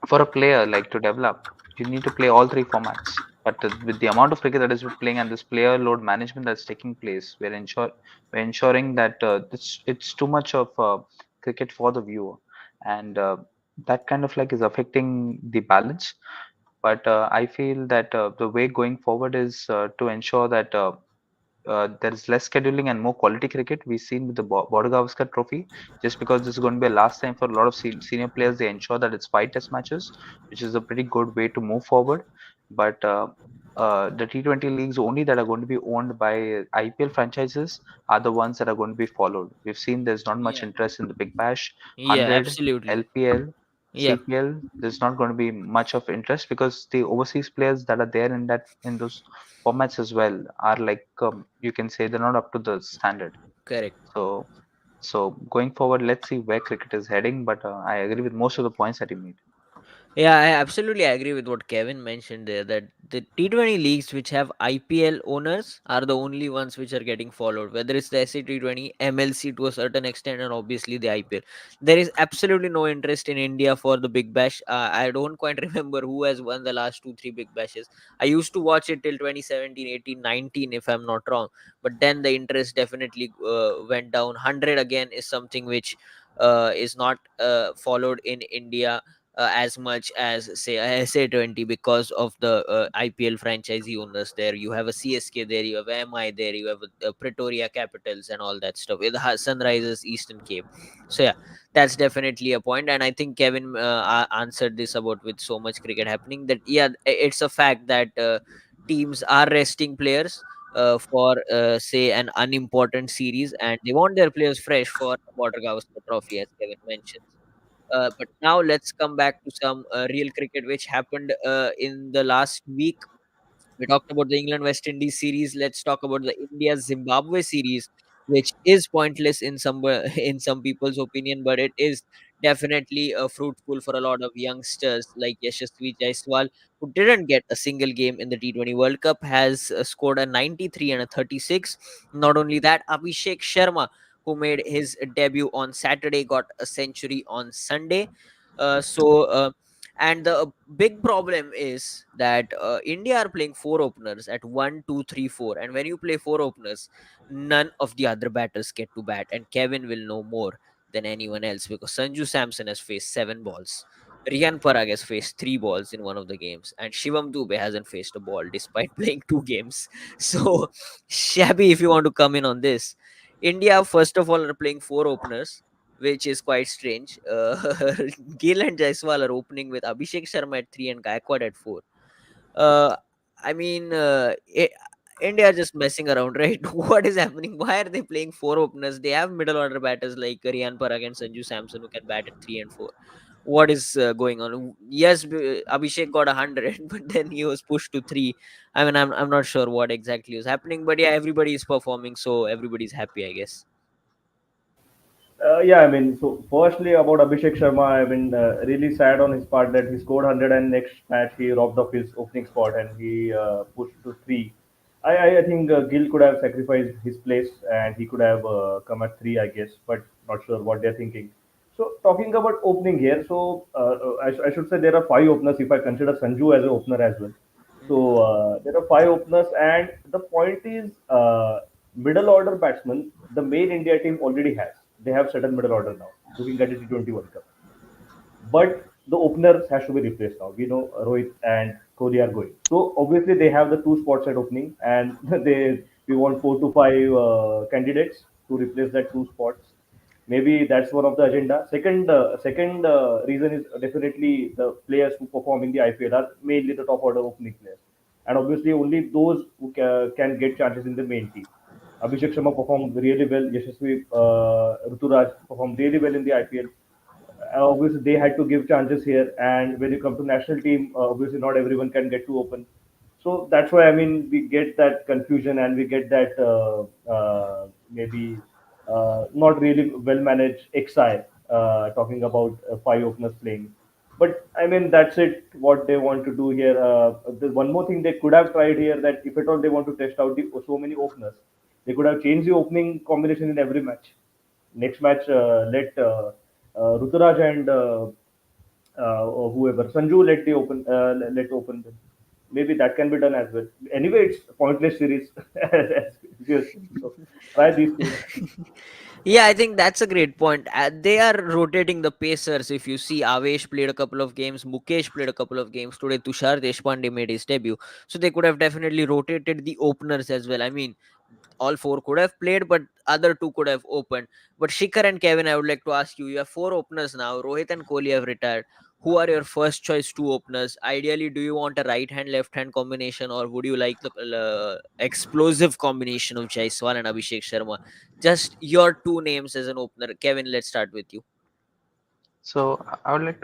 for a player like to develop, you need to play all three formats. But with the amount of cricket that is playing and this player load management that's taking place, we're ensuring that it's too much of cricket for the viewer, and that kind of like is affecting the balance. But I feel that the way going forward is to ensure that there is less scheduling and more quality cricket. We've seen with the Border Gavaskar Trophy, just because this is going to be a last time for a lot of senior players, they ensure that it's 5 test matches, which is a pretty good way to move forward. But the T20 leagues only that are going to be owned by IPL franchises are the ones that are going to be followed. We've seen there's not much Yeah. interest in the Big Bash, Yeah. 100, Absolutely. LPL, Yeah. CPL. There's not going to be much of interest because the overseas players that are there in those formats as well are like you can say they're not up to the standard. Correct. So so going forward, let's see where cricket is heading. But I agree with most of the points that you made. Yeah, I absolutely agree with what Kevin mentioned there, that the T20 leagues which have IPL owners are the only ones which are getting followed, whether it's the SC T20, MLC to a certain extent, and obviously the IPL. There is absolutely no interest in India for the Big Bash. I don't quite remember who has won the last 2 3 Big Bashes. I used to watch it till 2017, 18, 19, if I'm not wrong, but then the interest definitely went down. 100 again is something which is not followed in India as much as say a SA20 because of the IPL franchisee owners there. You have a CSK there, you have MI there, you have Pretoria Capitals and all that stuff with Sunrisers Eastern Cape. So yeah, that's definitely a point, and I think Kevin answered this about with so much cricket happening that yeah, it's a fact that teams are resting players for say an unimportant series, and they want their players fresh for Border Gavaskar Trophy, as Kevin mentioned. But now let's come back to some real cricket which happened in the last week. We talked about the England West Indies series. Let's talk about the India Zimbabwe series, which is pointless in some in some people's opinion, but it is definitely fruitful for a lot of youngsters like Yashasvi Jaiswal, who didn't get a single game in the T20 World Cup, has scored a 93 and a 36. Not only that, Abhishek Sharma, who made his debut on Saturday, got a century on Sunday. And the big problem is that India are playing four openers at 1, 2, 3, 4, and when you play four openers, none of the other batters get to bat. And Kevin will know more than anyone else because Sanju Samson has faced 7 balls. Riyan Parag has faced 3 balls in one of the games, and Shivam Dube hasn't faced a ball despite playing 2 games. So, Shabby, if you want to come in on this, India first of all are playing four openers. which is quite strange. Gill and Jaiswal are opening with Abhishek Sharma at 3 and Gaikwad at 4. Uh, I mean, India are just messing around, right? What is happening? Why are they playing four openers? They have middle order batters like Riyan Parag and Sanju Samson who can bat at 3 and 4. What is going on? Yes, Abhishek got 100, but then he was pushed to 3. I mean, I'm not sure what exactly was happening, but yeah, everybody is performing, so everybody's happy, I guess. Yeah, I mean, so firstly about Abhishek Sharma, I mean, really sad on his part that he scored 100 and next match he robbed off his opening spot and he pushed to 3. I think Gill could have sacrificed his place and he could have come at 3, I guess, but not sure what they're thinking. So talking about opening here, so I should say there are 5 openers if I consider Sanju as an opener as well. Mhm. So there are 5 openers, and the point is, middle order batsmen the main India team already has. They have certain middle order now. Looking at the T20 World Cup, but the openers has to be replaced now. We know Rohit and Kohli are going, so obviously they have the 2 spots at opening, and they we want 4 to 5 candidates to replace that 2 spots. Maybe that's one of the agenda. Second reason is definitely the players who perform in the IPL are mainly the top order opening players, and obviously only those who can get chances in the main team. Abhishek Sharma performed really well. Yashasvi Ruturaj performed really well in the IPL. Obviously they had to give chances here, and when you come to national team, obviously not everyone can get to open. So that's why, I mean, we get that confusion and we get that maybe not really well managed XI, talking about 5 openers playing. But I mean, that's it what they want to do here. The one more thing they could have tried here, that if at all they want to test out so many openers, they could have changed the opening combination in every match. Next match, let Ruturaj and or whoever Sanju let the let open them. Maybe that can be done as well. Anyway, it's pointless series as we are saying. So try these things. Yeah, I think that's a great point. They are rotating the pacers. If you see, Avesh played a couple of games, Mukesh played a couple of games. Today, Tushar Deshpande made his debut. So they could have definitely rotated the openers as well. I mean, all four could have played, but other two could have opened. But Shikhar and Kevin, I would like to ask you, you have four openers now. Rohit and Kohli have retired. Who are your first choice two openers? Ideally, do you want a right hand left hand combination, or would you like the explosive combination of Jaiswal and Abhishek Sharma? Just your two names as an opener. Kevin, let's start with you. So I would like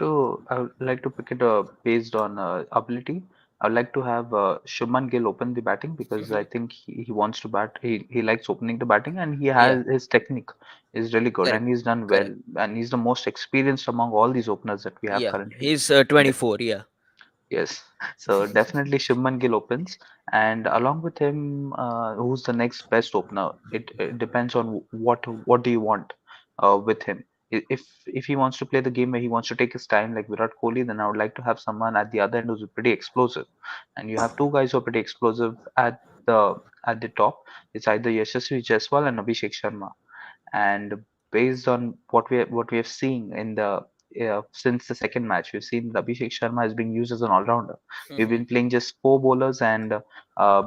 to pick it based on ability. I would like to have Shubman Gill open the batting because I Mhm. think he wants to bat. He likes opening the batting and he Yeah, has his technique is really good correct, and he's done well correct. and he's the most experienced among all these openers that we have Yeah, currently. he's 24. Yeah. Yes, so definitely Shubman Gill opens, and along with him, who's the next best opener? It depends on what do you want with him. If he wants to play the game where he wants to take his time, like Virat Kohli, then I would like to have someone at the other end who's pretty explosive, and you have two guys who are pretty explosive the at the top. It's either Yashasvi Jaiswal and Abhishek Sharma, and based on what we have seen in the since the second match, we've seen that Abhishek Sharma is being used as an all-rounder. We've Mhm. been playing just four bowlers and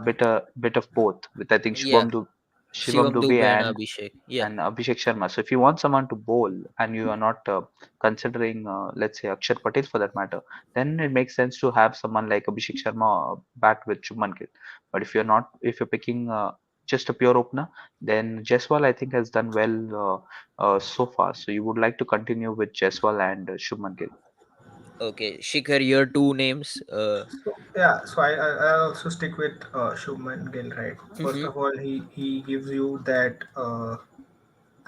bit of both with I think Yeah, Shivam Shivam Dubey Dubey and Abhishek. Yeah. and Abhishek Sharma. So if you want someone to bowl and you are not considering, let's say, Akshar Patel for that matter, then it makes sense to have someone like Abhishek Sharma bat with Shubman Gill. But if you're not, if you're picking just a pure opener, then Jaiswal I think has done well so far. So you would like to continue with Jaiswal and Shubman Gill. Okay, Shikhar, your two names. So yeah, so I also stick with Shubman Gill, right? First Mhm. of all, he gives you that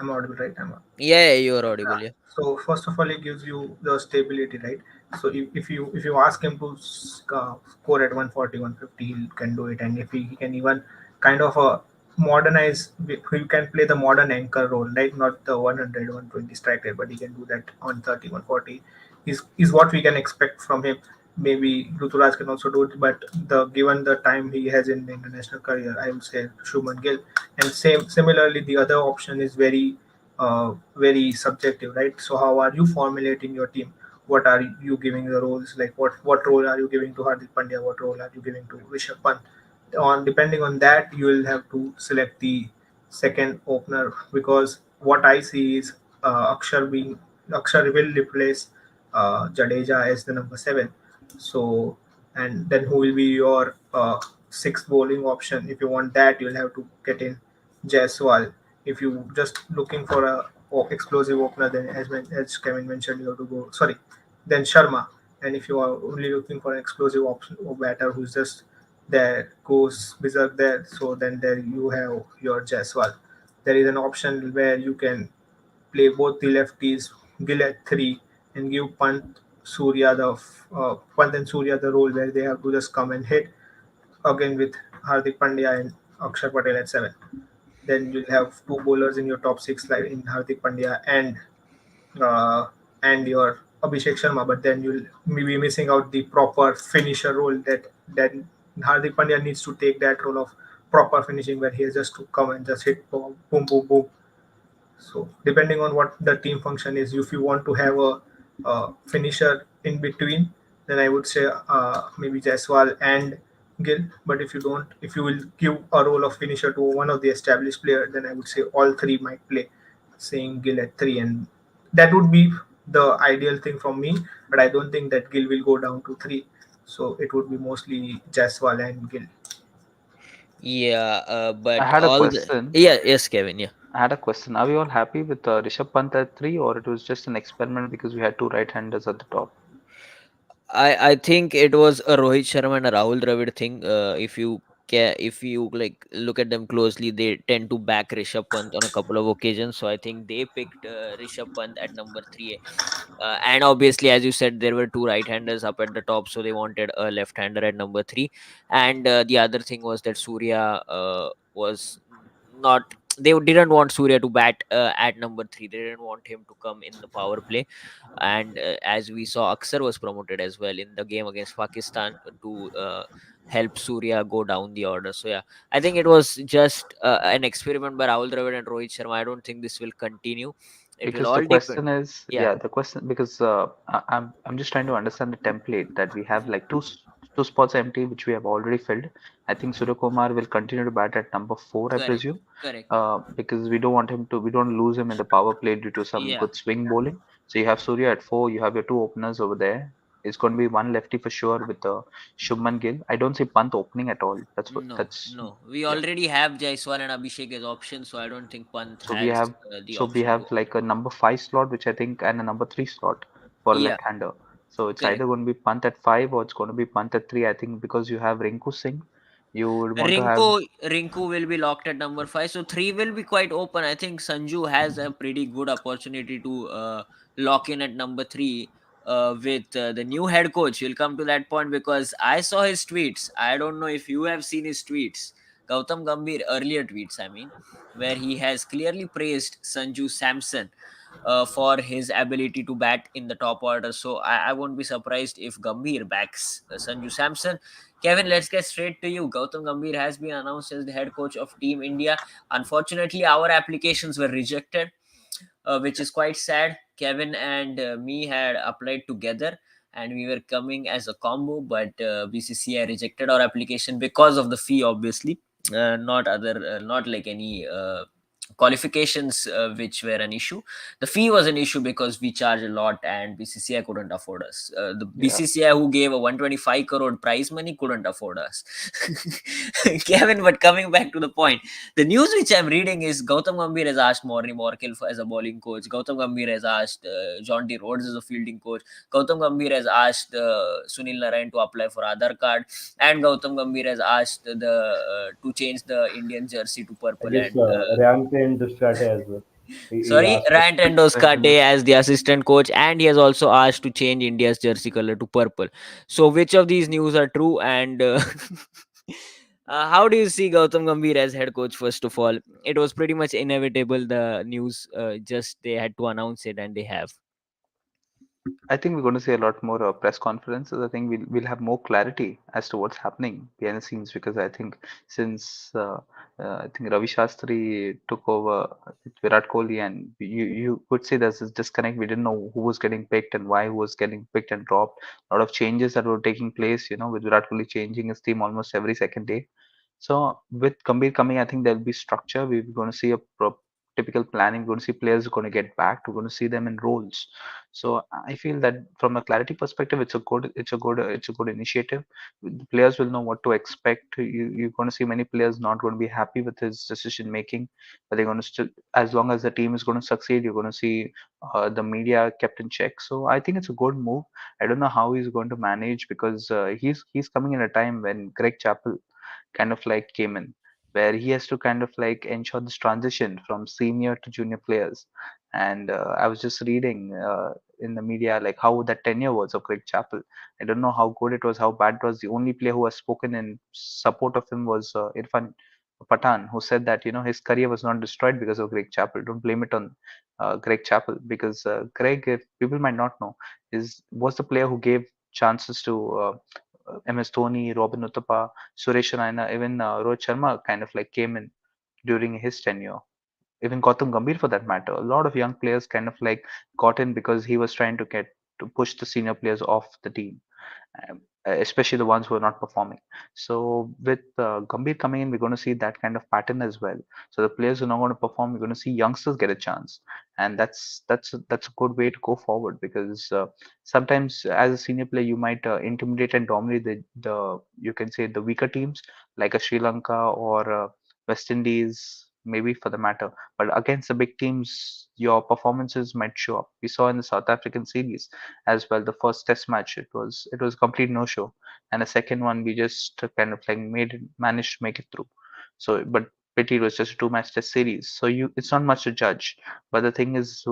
I'm audible, right? Yeah, you are Yeah. audible. Yeah. So first of all, it gives you the stability, right? So if you ask him to score at 140, 150, he can do it, and if he can even kind of modernize, he can play the modern anchor role, like not the 100, 120 striker, but he can do that on 30, 140. Is what we can expect from him. Maybe Ruturaj can also do it, but the given the time he has in the international career, I would say Shuman Gill. And similarly, the other option is very subjective, right? So how are you formulating your team? What are you giving the roles? Like what role are you giving to Hardik Pandya? What role are you giving to Rishabh Pant? On depending on that, you will have to select the second opener, because what I see is Akshar will replace Jadeja as the number seven. So, and then who will be your sixth bowling option? If you want that, you'll have to get in Jaiswal. If you just looking for a explosive opener, then as Kevin mentioned, you have to go. Sorry, then Sharma. And if you are only looking for an explosive option or batter who's just there, goes berserk there, so then there you have your Jaiswal. There is an option where you can play both the lefties, Gill at three, and give Pant and Surya the role where they have to just come and hit again with Hardik Pandya and Akshar Patel at seven. Then you'll have two bowlers in your top six, like in Hardik Pandya uh, and your Abhishek Sharma, but then you'll be missing out the proper finisher role that Hardik Pandya needs to take that role of proper finishing where he has just to come and just hit boom, boom, boom, boom. So depending on what the team function is, if you want to have a finisher in between, then I would say maybe Jaiswal and Gill. But if you don't, if you will give a role of finisher to one of the established player, then I would say all three might play, saying Gill at three, and that would be the ideal thing from me. But I don't think that Gill will go down to three, so it would be mostly Jaiswal and Gill. Yeah, I but had a all the question. yeah, yes, Kevin. Yeah, I had a question. Are we all happy with Rishabh Pant at three, or it was just an experiment because we had two right-handers at the top? I think it was a Rohit Sharma and a Rahul Dravid thing. If you like look at them closely, they tend to back Rishabh Pant on a couple of occasions. So I think they picked Rishabh Pant at number three. And obviously, as you said, there were two right-handers up at the top, so they wanted a left-hander at number three. And the other thing was that Surya was not. They didn't want Surya to bat at number three. They didn't want him to come in the power play. And as we saw, Aksar was promoted as well in the game against Pakistan to help Surya go down the order. So yeah, I think it was just an experiment by Rahul Dravid and Rohit Sharma. I don't think this will continue. It will Because the all depend. question is, Yeah, yeah, the question because I'm just trying to understand the template that we have like two spots empty which we have already filled. I think Surya Kumar will continue to bat at number four, I correct, presume, correct. because we don't lose him in the power play due to some Yeah, good swing bowling. So you have Surya at four, you have your two openers over there. It's going to be one lefty for sure with Shubman Gill. I don't see Pant opening at all. no, That's no. We yeah. already have Jaiswal and Abhishek as options, so I don't think Pant So we has have the so we option to have like a number five slot, which I think, and a number three slot for a yeah, left-hander. So it's correct. either going to be punt at five or it's going to be punt at three. I think because you have Rinku Singh, you would want to have Rinku will be locked at number five. So three will be quite open. I think Sanju has a pretty good opportunity to lock in at number three with the new head coach. We'll come to that point because I saw his tweets. I don't know if you have seen his tweets. Gautam Gambhir earlier tweets, I mean, where he has clearly praised Sanju Samson for his ability to bat in the top order. So I won't be surprised if Gambhir backs Sanju Samson. Kevin, let's get straight to you. Gautam Gambhir has been announced as the head coach of Team India. Unfortunately, our applications were rejected, which is quite sad. Kevin and me had applied together and we were coming as a combo, but BCCI rejected our application because of the fee, obviously. Not like any qualifications which were an issue. The fee was an issue because we charge a lot and BCCI couldn't afford us. The yeah. BCCI who gave a 125 crore prize money couldn't afford us. Kevin, but coming back to the point, the news which I'm reading is Gautam Gambhir has asked Morni Morkel as a bowling coach. Gautam Gambhir has asked John D. Rhodes as a fielding coach. Gautam Gambhir has asked Sunil Narayan to apply for Aadhaar card, and Gautam Gambhir has asked the to change the Indian jersey to I purple. guess And Ryan and Duskate as well. He sorry, asked. Rant and Random Kate as the assistant coach, and he has also asked to change India's jersey color to purple. So, which of these news are true? And how do you see Gautam Gambhir as head coach? First of all, it was pretty much inevitable. The news, just they had to announce it, and they have. I think we're going to see a lot more press conferences. I think we'll have more clarity as to what's happening behind the scenes because I think since I think Ravi Shastri took over with Virat Kohli, and you could say there's this disconnect. We didn't know who was getting picked and why who was getting picked and dropped. A lot of changes that were taking place, with Virat Kohli changing his team almost every second day. So with Gambhir coming, I think there'll be structure. We're going to see a typical planning. We're going to see players are going to get back. We're going to see them in roles. So I feel that from a clarity perspective, it's a good initiative. The players will know what to expect. You're going to see many players not going to be happy with his decision making, but they're going to still, as long as the team is going to succeed, you're going to see the media kept in check. So I think it's a good move. I don't know how he's going to manage because he's coming in a time when Greg Chappell kind of like came in, where he has to kind of like ensure this transition from senior to junior players. And I was just reading in the media like how that tenure was of Greg Chappell. I don't know how good it was, how bad it was. The only player who has spoken in support of him was Irfan Pathan, who said that his career was not destroyed because of Greg Chappell. Don't blame it on Greg Chappell, because Greg, if people might not know, is was the player who gave chances to MS Dhoni, Robin Uthappa, Suresh Raina, even Rohit Sharma kind of like came in during his tenure. Even Gautam Gambhir for that matter. A lot of young players kind of like got in because he was trying to get to push the senior players off the team, especially the ones who are not performing. So with Gambhir coming in, we're going to see that kind of pattern as well. So the players who are not going to perform, we're going to see youngsters get a chance, and that's a good way to go forward, because sometimes as a senior player you might intimidate and dominate the you can say the weaker teams like a Sri Lanka or West Indies, maybe for the matter. But against the big teams, your performances might show up. We saw in the South African series as well. The first test match, it was a complete no show, and the second one we just kind of like managed to make it through. So, but pity it was just a two-match test series, so it's not much to judge. But the thing is,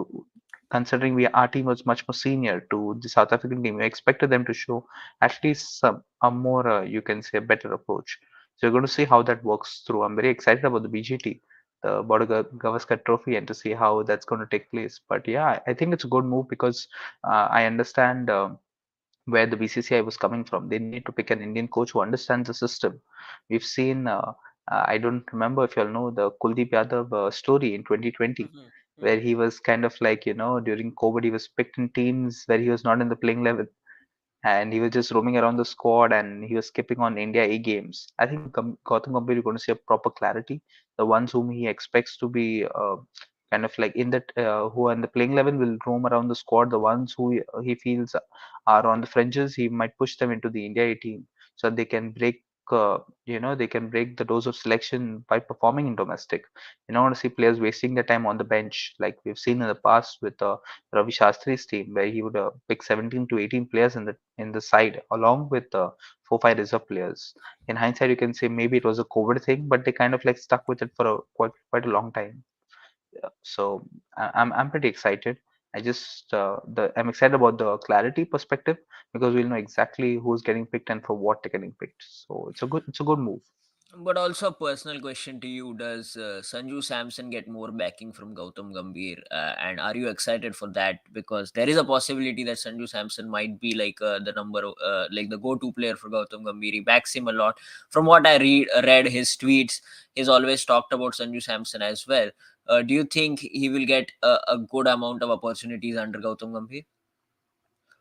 considering our team was much more senior to the South African team, we expected them to show at least some a more you can say a better approach. So we're going to see how that works through. I'm very excited about the BGT, the Border Gavaskar Trophy, and to see how that's going to take place. But yeah, I think it's a good move because I understand where the BCCI was coming from. They needed to pick an Indian coach who understands the system. We've seen, I don't remember if you all know the Kuldeep Yadav story in 2020, Mhm, where mhm. he was kind of like, during COVID, he was picked in teams where he was not in the playing level, and he was just roaming around the squad and he was skipping on India A games. I think Gautam Gambhir, you're going to see a proper clarity. The ones whom he expects to be kind of like in that who are in the playing level will roam around the squad. The ones who he feels are on the fringes, he might push them into the India A team so they can break. They can break the dose of selection by performing in domestic. You don't want to see players wasting their time on the bench like we've seen in the past with Ravi Shastri's team, where he would pick 17 to 18 players in the side, along with 4 5 reserve players. In hindsight, you can say maybe it was a COVID thing, but they kind of like stuck with it for quite a long time. So I'm pretty excited. I'm excited about the clarity perspective because we'll know exactly who's getting picked and for what they're getting picked. So it's a good move. But also a personal question to you: does Sanju Samson get more backing from Gautam Gambhir, and are you excited for that? Because there is a possibility that Sanju Samson might be like like the go-to player for Gautam Gambhir. He backs him a lot. From what I read his tweets, he's always talked about Sanju Samson as well. Do you think he will get a good amount of opportunities under Gautam Gambhir?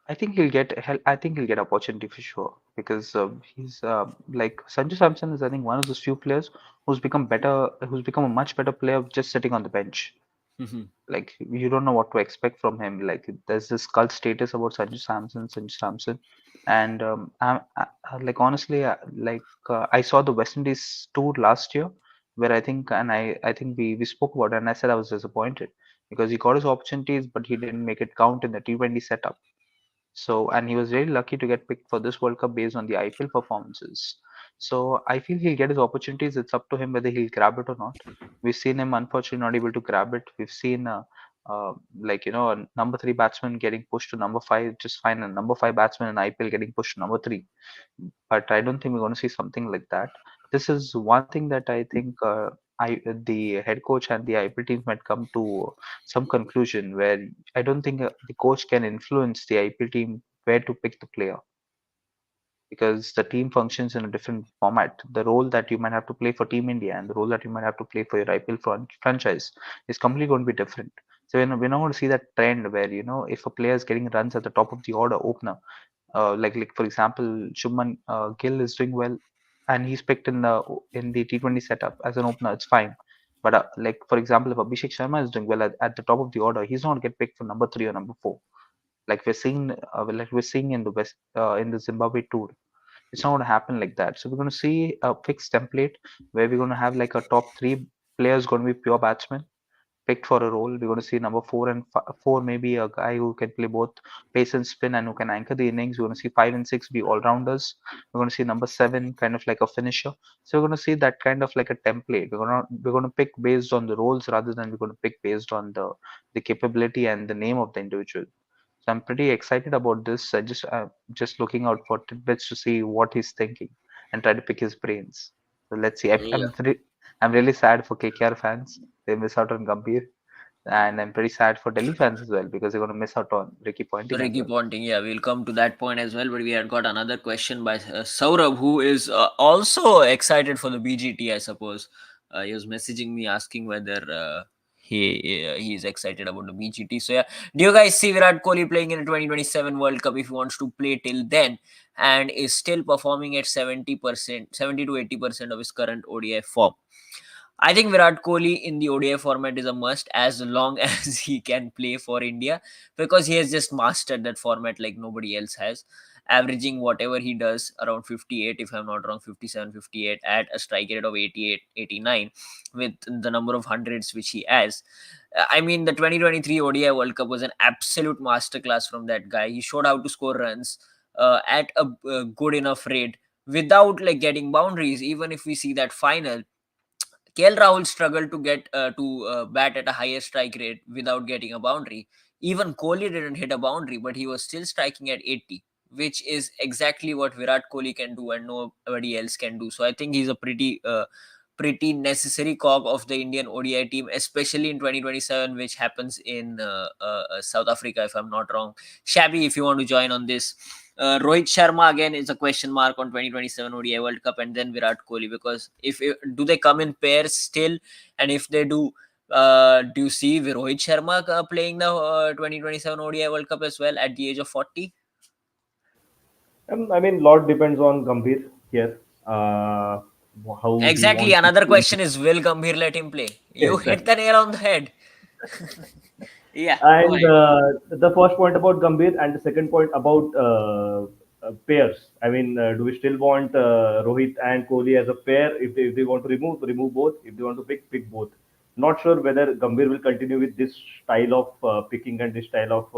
I think he'll get opportunity for sure because he's like Sanju Samson is I think one of those few players who's become a much better player just sitting on the bench. Mhm. Like you don't know what to expect from him. Like there's this cult status about Sanju Samson, and like honestly, I saw the West Indies tour last year, where I think we spoke about it, and I said I was disappointed because he got his opportunities, but he didn't make it count in the T20 setup. So, and he was really lucky to get picked for this World Cup based on the IPL performances. So, I feel he'll get his opportunities. It's up to him whether he'll grab it or not. We've seen him unfortunately not able to grab it. We've seen a number three batsman getting pushed to number five, just fine, a number five batsman in IPL getting pushed to number three. But I don't think we're going to see something like that. This is one thing that I think the head coach and the IPL teams might come to some conclusion where I don't think the coach can influence the IPL team where to pick the player because the team functions in a different format. The role that you might have to play for Team India and the role that you might have to play for your IPL franchise is completely going to be different. So we're not going to see that trend where if a player is getting runs at the top of the order opener, like for example, Shubman Gill is doing well, and he's picked in the T20 setup as an opener. It's fine, But like for example, if Abhishek Sharma is doing well at the top of the order, he's not get picked for number three or number four. Like we're seeing in the West in the Zimbabwe tour. It's not going to happen like that. So we're going to see a fixed template where we're going to have like a top three players going to be pure batsmen picked for a role. We're going to see number four and four, maybe a guy who can play both pace and spin and who can anchor the innings. We're going to see five and six be all rounders. We're going to see number seven kind of like a finisher. So we're going to see that kind of like a template. We're going to pick based on the roles rather than we're going to pick based on the capability and the name of the individual. So I'm pretty excited about this. Just looking out for tidbits to see what he's thinking and try to pick his brains. So let's see. Yeah. I'm really sad for KKR fans. They miss out on Gambhir, and I'm pretty sad for Delhi fans as well because they're going to miss out on Ricky Ponting as Ricky well. Ponting, yeah, we'll come to that point as well. But we had got another question by Saurabh, who is also excited for the BGT, I suppose. He was messaging me asking whether he is excited about the BGT. So, yeah, do you guys see Virat Kohli playing in the 2027 World Cup if he wants to play till then and is still performing at 70%, 70 to 80% of his current ODI form? I think Virat Kohli in the ODI format is a must as long as he can play for India, because he has just mastered that format like nobody else has, averaging whatever he does around 58, if I'm not wrong, 57, 58 at a strike rate of 88, 89 with the number of hundreds which he has. I mean, the 2023 ODI World Cup was an absolute masterclass from that guy. He showed how to score runs at a good enough rate without like getting boundaries. Even if we see that final, KL Rahul struggled to get to bat at a higher strike rate without getting a boundary. Even Kohli didn't hit a boundary, but he was still striking at 80, which is exactly what Virat Kohli can do and nobody else can do. So I think he's a pretty necessary cog of the Indian ODI team, especially in 2027, which happens in South Africa, if I'm not wrong. Shabby, if you want to join on this. Rohit Sharma again is a question mark on 2027 ODI World Cup, and then Virat Kohli, because if do they come in pairs still, and if they do you see Rohit Sharma playing the 2027 ODI World Cup as well at the age of 40? I mean, lot depends on Gambhir here. Uh, how he Exactly. wants to Another play. question is, will Gambhir let him play? You hit Exactly. the nail on the head. Yeah, go And ahead. the first point about Gambhir and the second point about pairs. I mean, do we still want Rohit and Kohli as a pair? If they want to remove both. If they want to pick both. Not sure whether Gambhir will continue with this style of picking and this style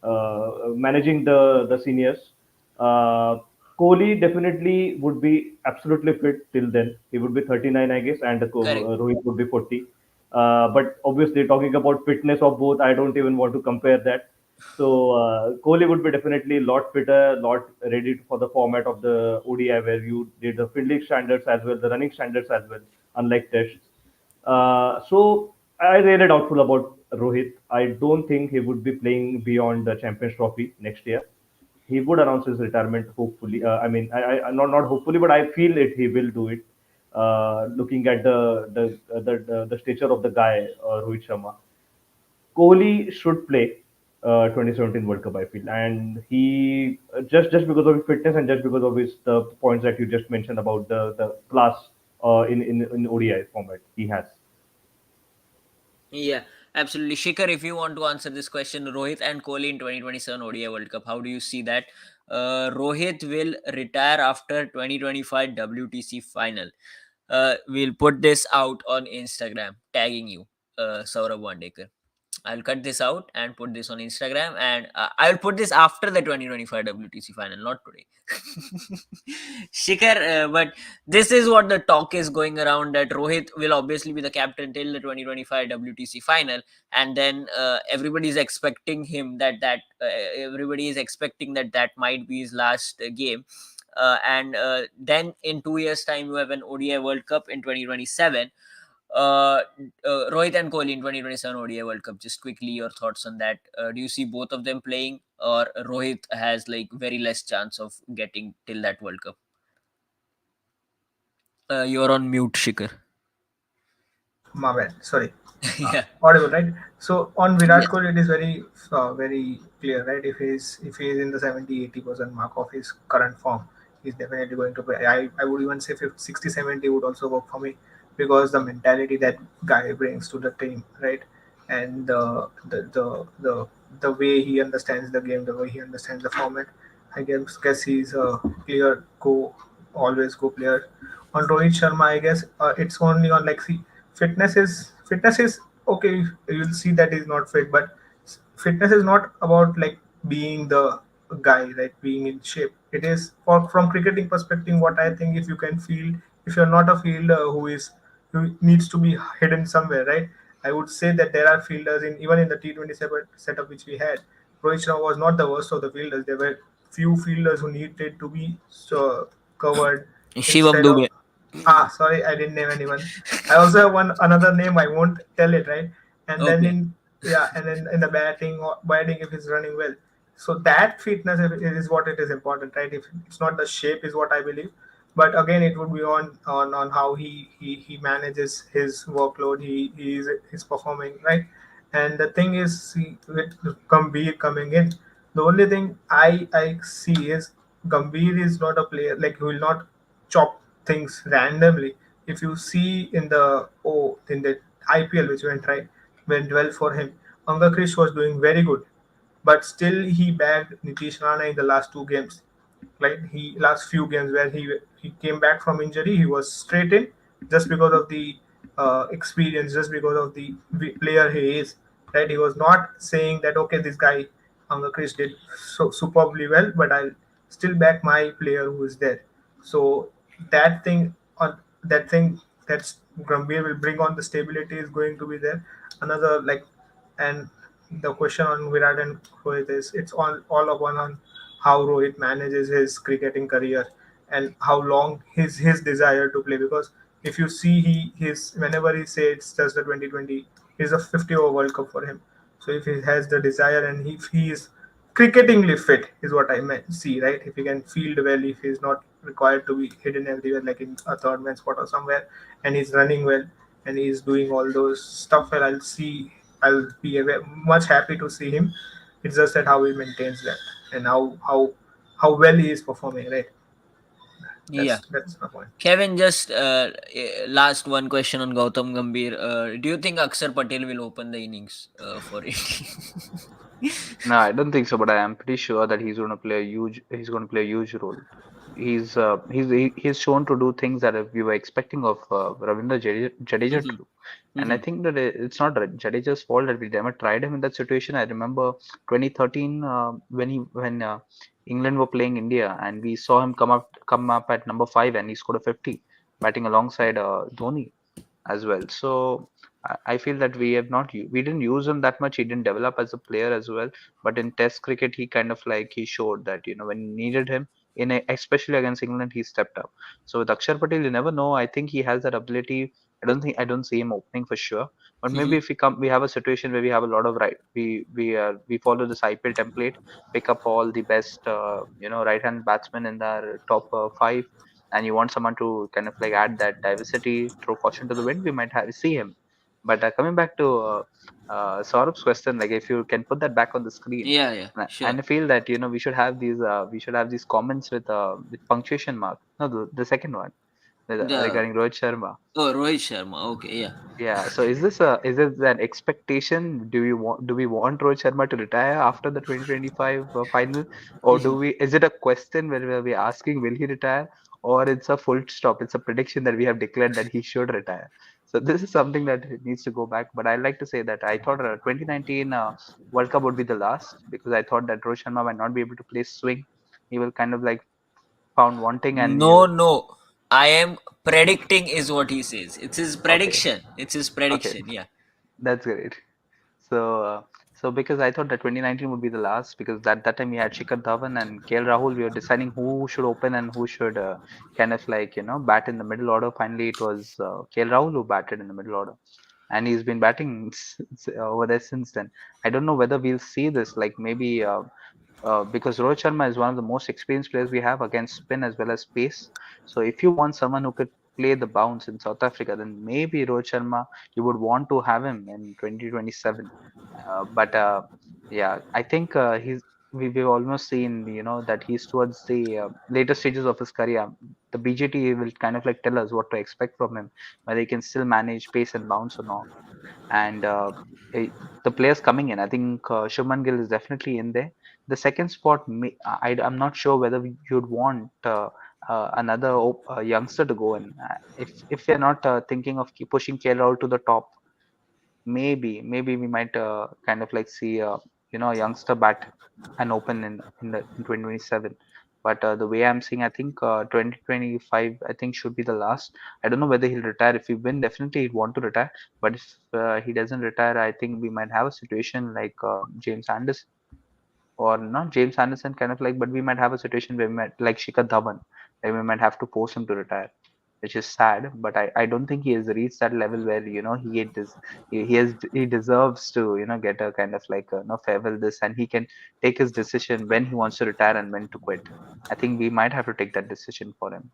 of managing the seniors. Uh, Kohli definitely would be absolutely fit till then. He would be 39, I guess, and Correct. Rohit would be 40. But obviously, talking about fitness of both, I don't even want to compare that. So Kohli would be definitely a lot fitter, lot ready for the format of the ODI where you did the fielding standards as well, the running standards as well, unlike tests. So I really doubtful about Rohit. I don't think he would be playing beyond the Champions Trophy next year. He would announce his retirement hopefully. I mean, not hopefully, but I feel it. He will do it. Looking at the stature of the guy, Rohit Sharma, Kohli should play 2017 World Cup. I feel, and he just because of his fitness and just because of his the points that you just mentioned about the class in ODI format he has. Yeah, absolutely. Shikhar, if you want to answer this question, Rohit and Kohli in 2027 ODI World Cup, how do you see that? Rohit will retire after 2025 WTC final. We'll put this out on Instagram, tagging you, Saurabh Wandekar. I'll cut this out and put this on Instagram, and I'll put this after the 2025 WTC final, not today. Shikhar, but this is what the talk is going around, that Rohit will obviously be the captain till the 2025 WTC final, and then everybody is expecting him everybody is expecting that might be his last game. And then in 2 years' time, you have an ODI World Cup in 2027. uh, Rohit and Kohli in 2027 ODI World Cup. Just quickly, your thoughts on that. Do you see both of them playing, or Rohit has like very less chance of getting till that World Cup? You're on mute, Shikhar. My bad. Sorry. Yeah. Audible, right? So on Virat Yes. Kohli, it is very clear, right? If he is in the 70-80% mark of his current form, he's definitely going to play. I would even say 50, 60, 70 would also work for me. because the mentality that guy brings to the team, right? And the way he understands the game, the way he understands the format. I guess he's a clear go, always go player. On Rohit Sharma, I guess it's only on like, see, fitness is okay. You'll see that he's not fit, but fitness is not about like being the guy, like being in shape. It is for from cricketing perspective. What I think, if you can field, if you're not a fielder who needs to be hidden somewhere, right? I would say that there are fielders in even in the T20 setup which we had. Rohit Sharma was not the worst of the fielders. There were few fielders who needed to be covered Shivam instead of. Dubey. Sorry, I didn't name anyone. I also have one another name. I won't tell it, right? And then Okay. in, yeah, and then in the batting, if he's running well, so that fitness is what it is important, right? If it's not the shape, is what I believe. But again, it would be on how he manages his workload. He's performing, right. And the thing is, see, with Gambhir coming in, the only thing I see is Gambhir is not a player like, who will not chop things randomly. If you see in the IPL which went well for him, Anga Krish was doing very good, but still he bagged Nitish Rana in the last two games. Like, he last few games where he came back from injury, he was straight in, just because of the experience, just because of the player he is. Right, he was not saying that okay, this guy Anga Krish did so superbly well, but I'll still back my player who is there. So that thing on that thing that's Gambhir will bring on the stability is going to be there. Another like, and the question on Virat and Rohit is, it's all upon on how Rohit manages his cricketing career and how long his desire to play. Because if you see, he his whenever he says it's just the 2020, it's a 50 over World Cup for him. So if he has the desire, and if he is cricketingly fit, is what I meant see, right? If he can field well, if he's not required to be hidden everywhere like in a third man spot or somewhere, and he's running well, and he's doing all those stuff well, I'll be much happy to see him. It's just that how he maintains that, and how well he is performing, right? Yeah. That's my point. Kevin, just last one question on Gautam Gambhir. Do you think Akshar Patel will open the innings for India? No, I don't think so, but I am pretty sure that he's going to play a huge role. He's shown to do things that we were expecting of Ravindra Jadeja to Mhm, do. And I mhm, think that it's not Jadeja's fault that we never tried him in that situation. I remember 2013 when England were playing India and we saw him come up at number 5 and he scored a 50 batting alongside Dhoni as well. So I feel that we didn't use him that much. He didn't develop as a player as well. But in Test cricket, he kind of like he showed that when you needed him especially against England, he stepped up. So with Akshar Patel, you never know. I think he has that ability. I don't see him opening for sure. But maybe mhm. if we have a situation where we have a lot of right, we follow this IPL template, pick up all the best right hand batsmen in our top 5, and you want someone to kind of like add that diversity, throw caution to the wind, we might see him. But coming back to Saurabh's question, like if you can put that back on the screen, Yeah, yeah, and sure. I feel that we should have these comments with punctuation mark. No, the second one The regarding Rohit Sharma. Oh, Rohit Sharma. Okay, yeah. Yeah, so is this an expectation? Do we want Rohit Sharma to retire after the 2025 final, or Mhm. is it a question where we're asking will he retire, or it's a full stop? It's a prediction that we have declared that he should retire. So this is something that needs to go back. But I like to say that I thought 2019 World Cup would be the last because I thought that Rohit Sharma might not be able to play swing. He will kind of like found wanting and No, you. no. I am predicting is what he says. It's his Okay, prediction. It's his okay, prediction. Yeah. that's great. So, because I thought that 2019 would be the last because that time we had Shikhar Dhawan and KL Rahul. We were deciding who should open and who should kind of like bat in the middle order. Finally, it was KL Rahul who batted in the middle order, and he's been batting over there since then. I don't know whether we'll see this like maybe because Rohit Sharma is one of the most experienced players we have against spin as well as pace. So if you want someone who could play the bounce in South Africa, then maybe Rohit Sharma you would want to have him in 2027. But yeah, I think we've almost seen that he's towards the later stages of his career. the BJT will kind of like tell us what to expect from him, whether he can still manage pace and bounce or not. And eh, the players coming in, I think Shubman Gill is definitely in there. The second spot, I'm not sure whether you'd want another youngster to go in. If we're not thinking of keep pushing KL to the top, maybe we might kind of like see a youngster bat and open in 2027. But the way I'm seeing, I think 2025 I think should be the last. I don't know whether he'll retire. If he win, definitely he'd want to retire. But if he doesn't retire, I think we might have a situation like James Anderson, or not James Anderson, kind of like, but we might have a situation where we might like Shikhar Dhawan, where we might have to force him to retire, which is sad. But I don't think he has reached that level where he deserves to get a kind of like farewell this, and he can take his decision when he wants to retire and when to quit. I think we might have to take that decision for him.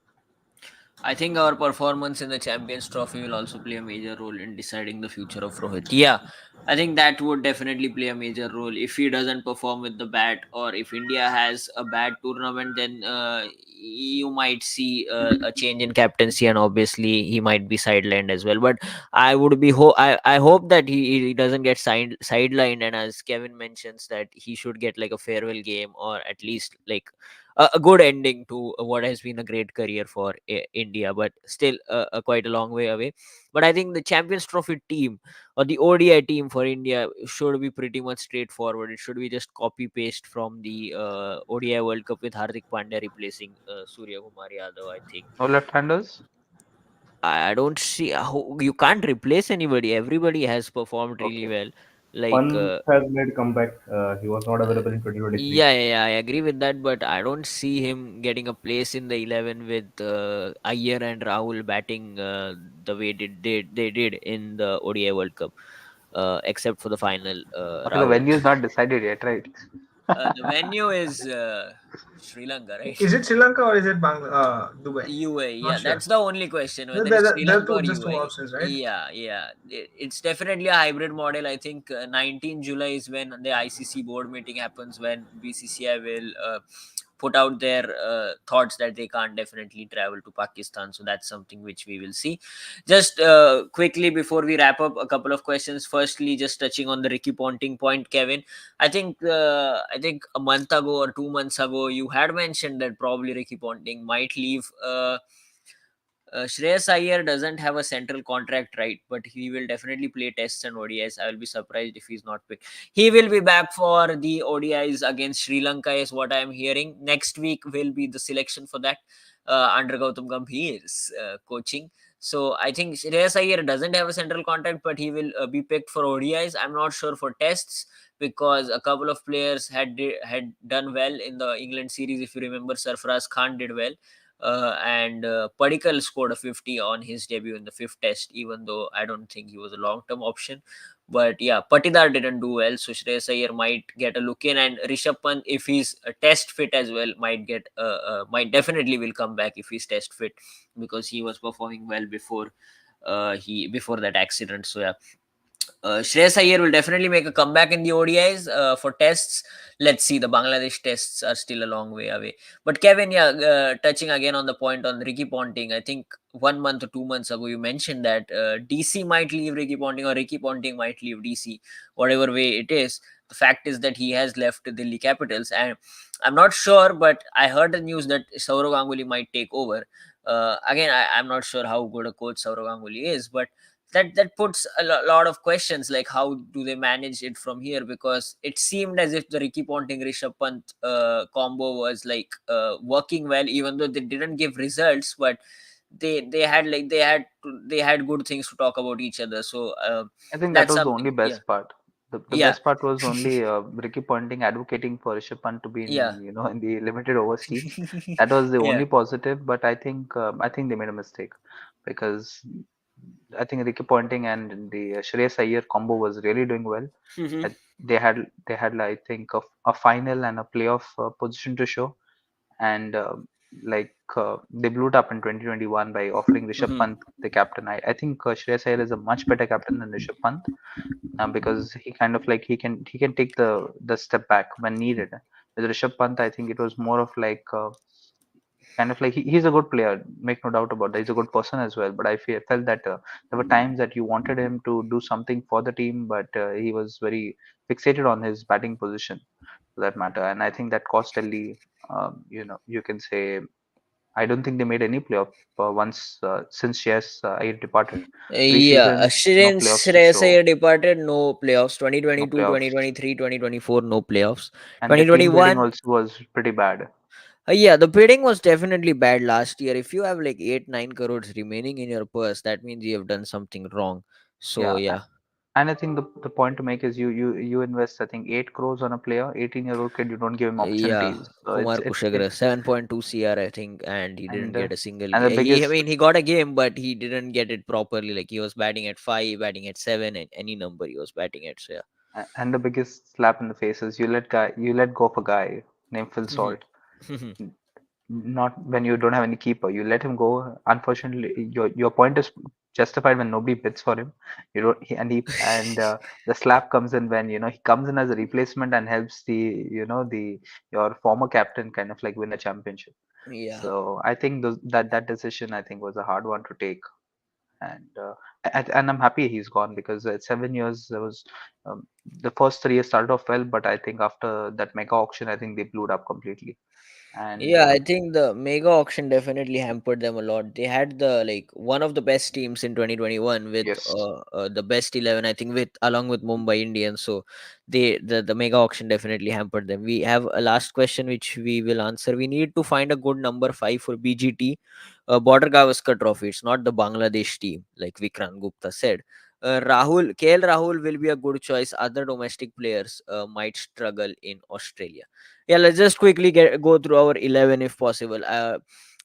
I think our performance in the Champions Trophy will also play a major role in deciding the future of Rohit. Yeah, I think that would definitely play a major role. If he doesn't perform with the bat, or if India has a bad tournament, then you might see a change in captaincy, and obviously he might be sidelined as well. But I hope that he doesn't get sidelined, and as Kevin mentions, that he should get like a farewell game, or at least like a good ending to what has been a great career for India, but still quite a long way away. But I think the Champions Trophy team, or the ODI team for India, should be pretty much straightforward. It should be just copy paste from the ODI World Cup with Hardik Pandya replacing Surya Kumar Yadav. I think No left-handers. I don't see how you can't replace anybody. Everybody has performed really Okay. well. Like Pant has made comeback. He was not available in 2023. yeah, I agree with that, but I don't see him getting a place in the 11 with Iyer and Rahul batting the way they did in the ODI World Cup, except for the final Okay, the Rahul. venue is not decided yet, right? The venue is Sri Lanka, right? Is it Sri Lanka or is it Dubai? UAE, Not yeah, sure. that's the only question, There, whether it's there, Sri there are Lanka two, or just two UAE. options, right? Yeah. It's definitely a hybrid model. I think 19 July is when the ICC board meeting happens, when BCCI will put out their thoughts that they can't definitely travel to Pakistan. So that's something which we will see. Just quickly before we wrap up, a couple of questions. Firstly, just touching on the Ricky Ponting point, Kevin. I think a month ago or 2 months ago, you had mentioned that probably Ricky Ponting might leave. Shreyas Iyer doesn't have a central contract, right? But he will definitely play tests and ODIs. I will be surprised if he's not picked. He will be back for the ODIs against Sri Lanka, is what I am hearing. Next week will be the selection for that under Gautam Gambhir's coaching. So I think Shreyas Iyer doesn't have a central contract, but he will be picked for ODIs. I'm not sure for tests, because a couple of players had done well in the England series. If you remember, Sarfaraz Khan did well, and Padikkal scored a 50 on his debut in the fifth test, even though I don't think he was a long term option. But yeah, Patidar didn't do well, so Shreyas Iyer might get a look in, and Rishabh Pant, if he's test fit as well, might definitely will come back if he's test fit, because he was performing well before that accident. So yeah, Shreyas Iyer will definitely make a comeback in the ODIs. For tests, let's see. The Bangladesh tests are still a long way away. But Kevin, yeah, touching again on the point on Ricky Ponting, I think 1 month or 2 months ago you mentioned that DC might leave Ricky Ponting, or Ricky Ponting might leave DC, whatever way it is. The fact is that he has left the Delhi Capitals, and I'm not sure, but I heard the news that Saurav Ganguly might take over. Again, I'm not sure how good a coach Saurav Ganguly is, but that puts a lot of questions, like how do they manage it from here, because it seemed as if the Ricky Ponting Rishabh Pant combo was like working well, even though they didn't give results, but they had good things to talk about each other. So I think that that's was the only something. Yeah, best part. The yeah, best part was only Ricky Ponting advocating for Rishabh Pant to be yeah. in the limited overs team. That was the Yeah. only positive. But I think they made a mistake, because I think Ricky Ponting and the Shreyas Iyer combo was really doing well. Hmm. They had I think a final and a playoff position to show, and they blew it up in 2021 by offering Rishabh Hmm. Pant the captain. I think Shreyas Iyer is a much better captain than Rishabh Pant, because he kind of like he can take the step back when needed. With Rishabh Pant, I think it was more of like kind of like he's a good player, make no doubt about that. He's a good person as well. But felt that there were times that you wanted him to do something for the team, but he was very fixated on his batting position for that matter. And I think that cost Delhi, you can say, I don't think they made any playoff once since Shreyas Iyer departed. Three Yeah, seasons, no since playoffs to Shreyas show, Iyer departed, no playoffs. no 2022, playoffs, 2023, 2024, no playoffs. and the team building 2021, also was pretty bad. yeah, the bidding was definitely bad last year. If you have like 8, 9 crores remaining in your purse, that means you have done something wrong. So, Yeah, yeah. and I think the point to make is you invest I think 8 crores on a player, 18-year-old kid. You don't give him Yeah, opportunities. So Kumar it Kushagra, 7.2 CR, I think, and he didn't and get a single and the game. I biggest mean, he got a game, but he didn't get it properly. Like, he was batting at 5, batting at 7, and any number he was batting at. So, and the biggest slap in the face is you let go of a guy named Phil yeah. Salt. Not when you don't have any keeper. You let him go. Unfortunately, your point is justified when nobody bids for him. You don't he, and the slap comes in when he comes in as a replacement and helps the your former captain kind of like win a championship. Yeah. So I think that decision I think was a hard one to take, and and I'm happy he's gone because at 7 years there was the first 3 years started off well, but I think after that mega auction I think they blew it up completely, and Yeah, I think the mega auction definitely hampered them a lot. They had the like one of the best teams in 2021 with yes. the best 11, I think, with along with Mumbai Indians. So the mega auction definitely hampered them. We have a last question which we will answer. We need to find a good number 5 for BGT, Border Gavaskar Trophy. It's not the Bangladesh team like Vikrant Gupta said. KL Rahul will be a good choice. Other domestic players might struggle in Australia. Yeah, let's just quickly go through our 11 if possible.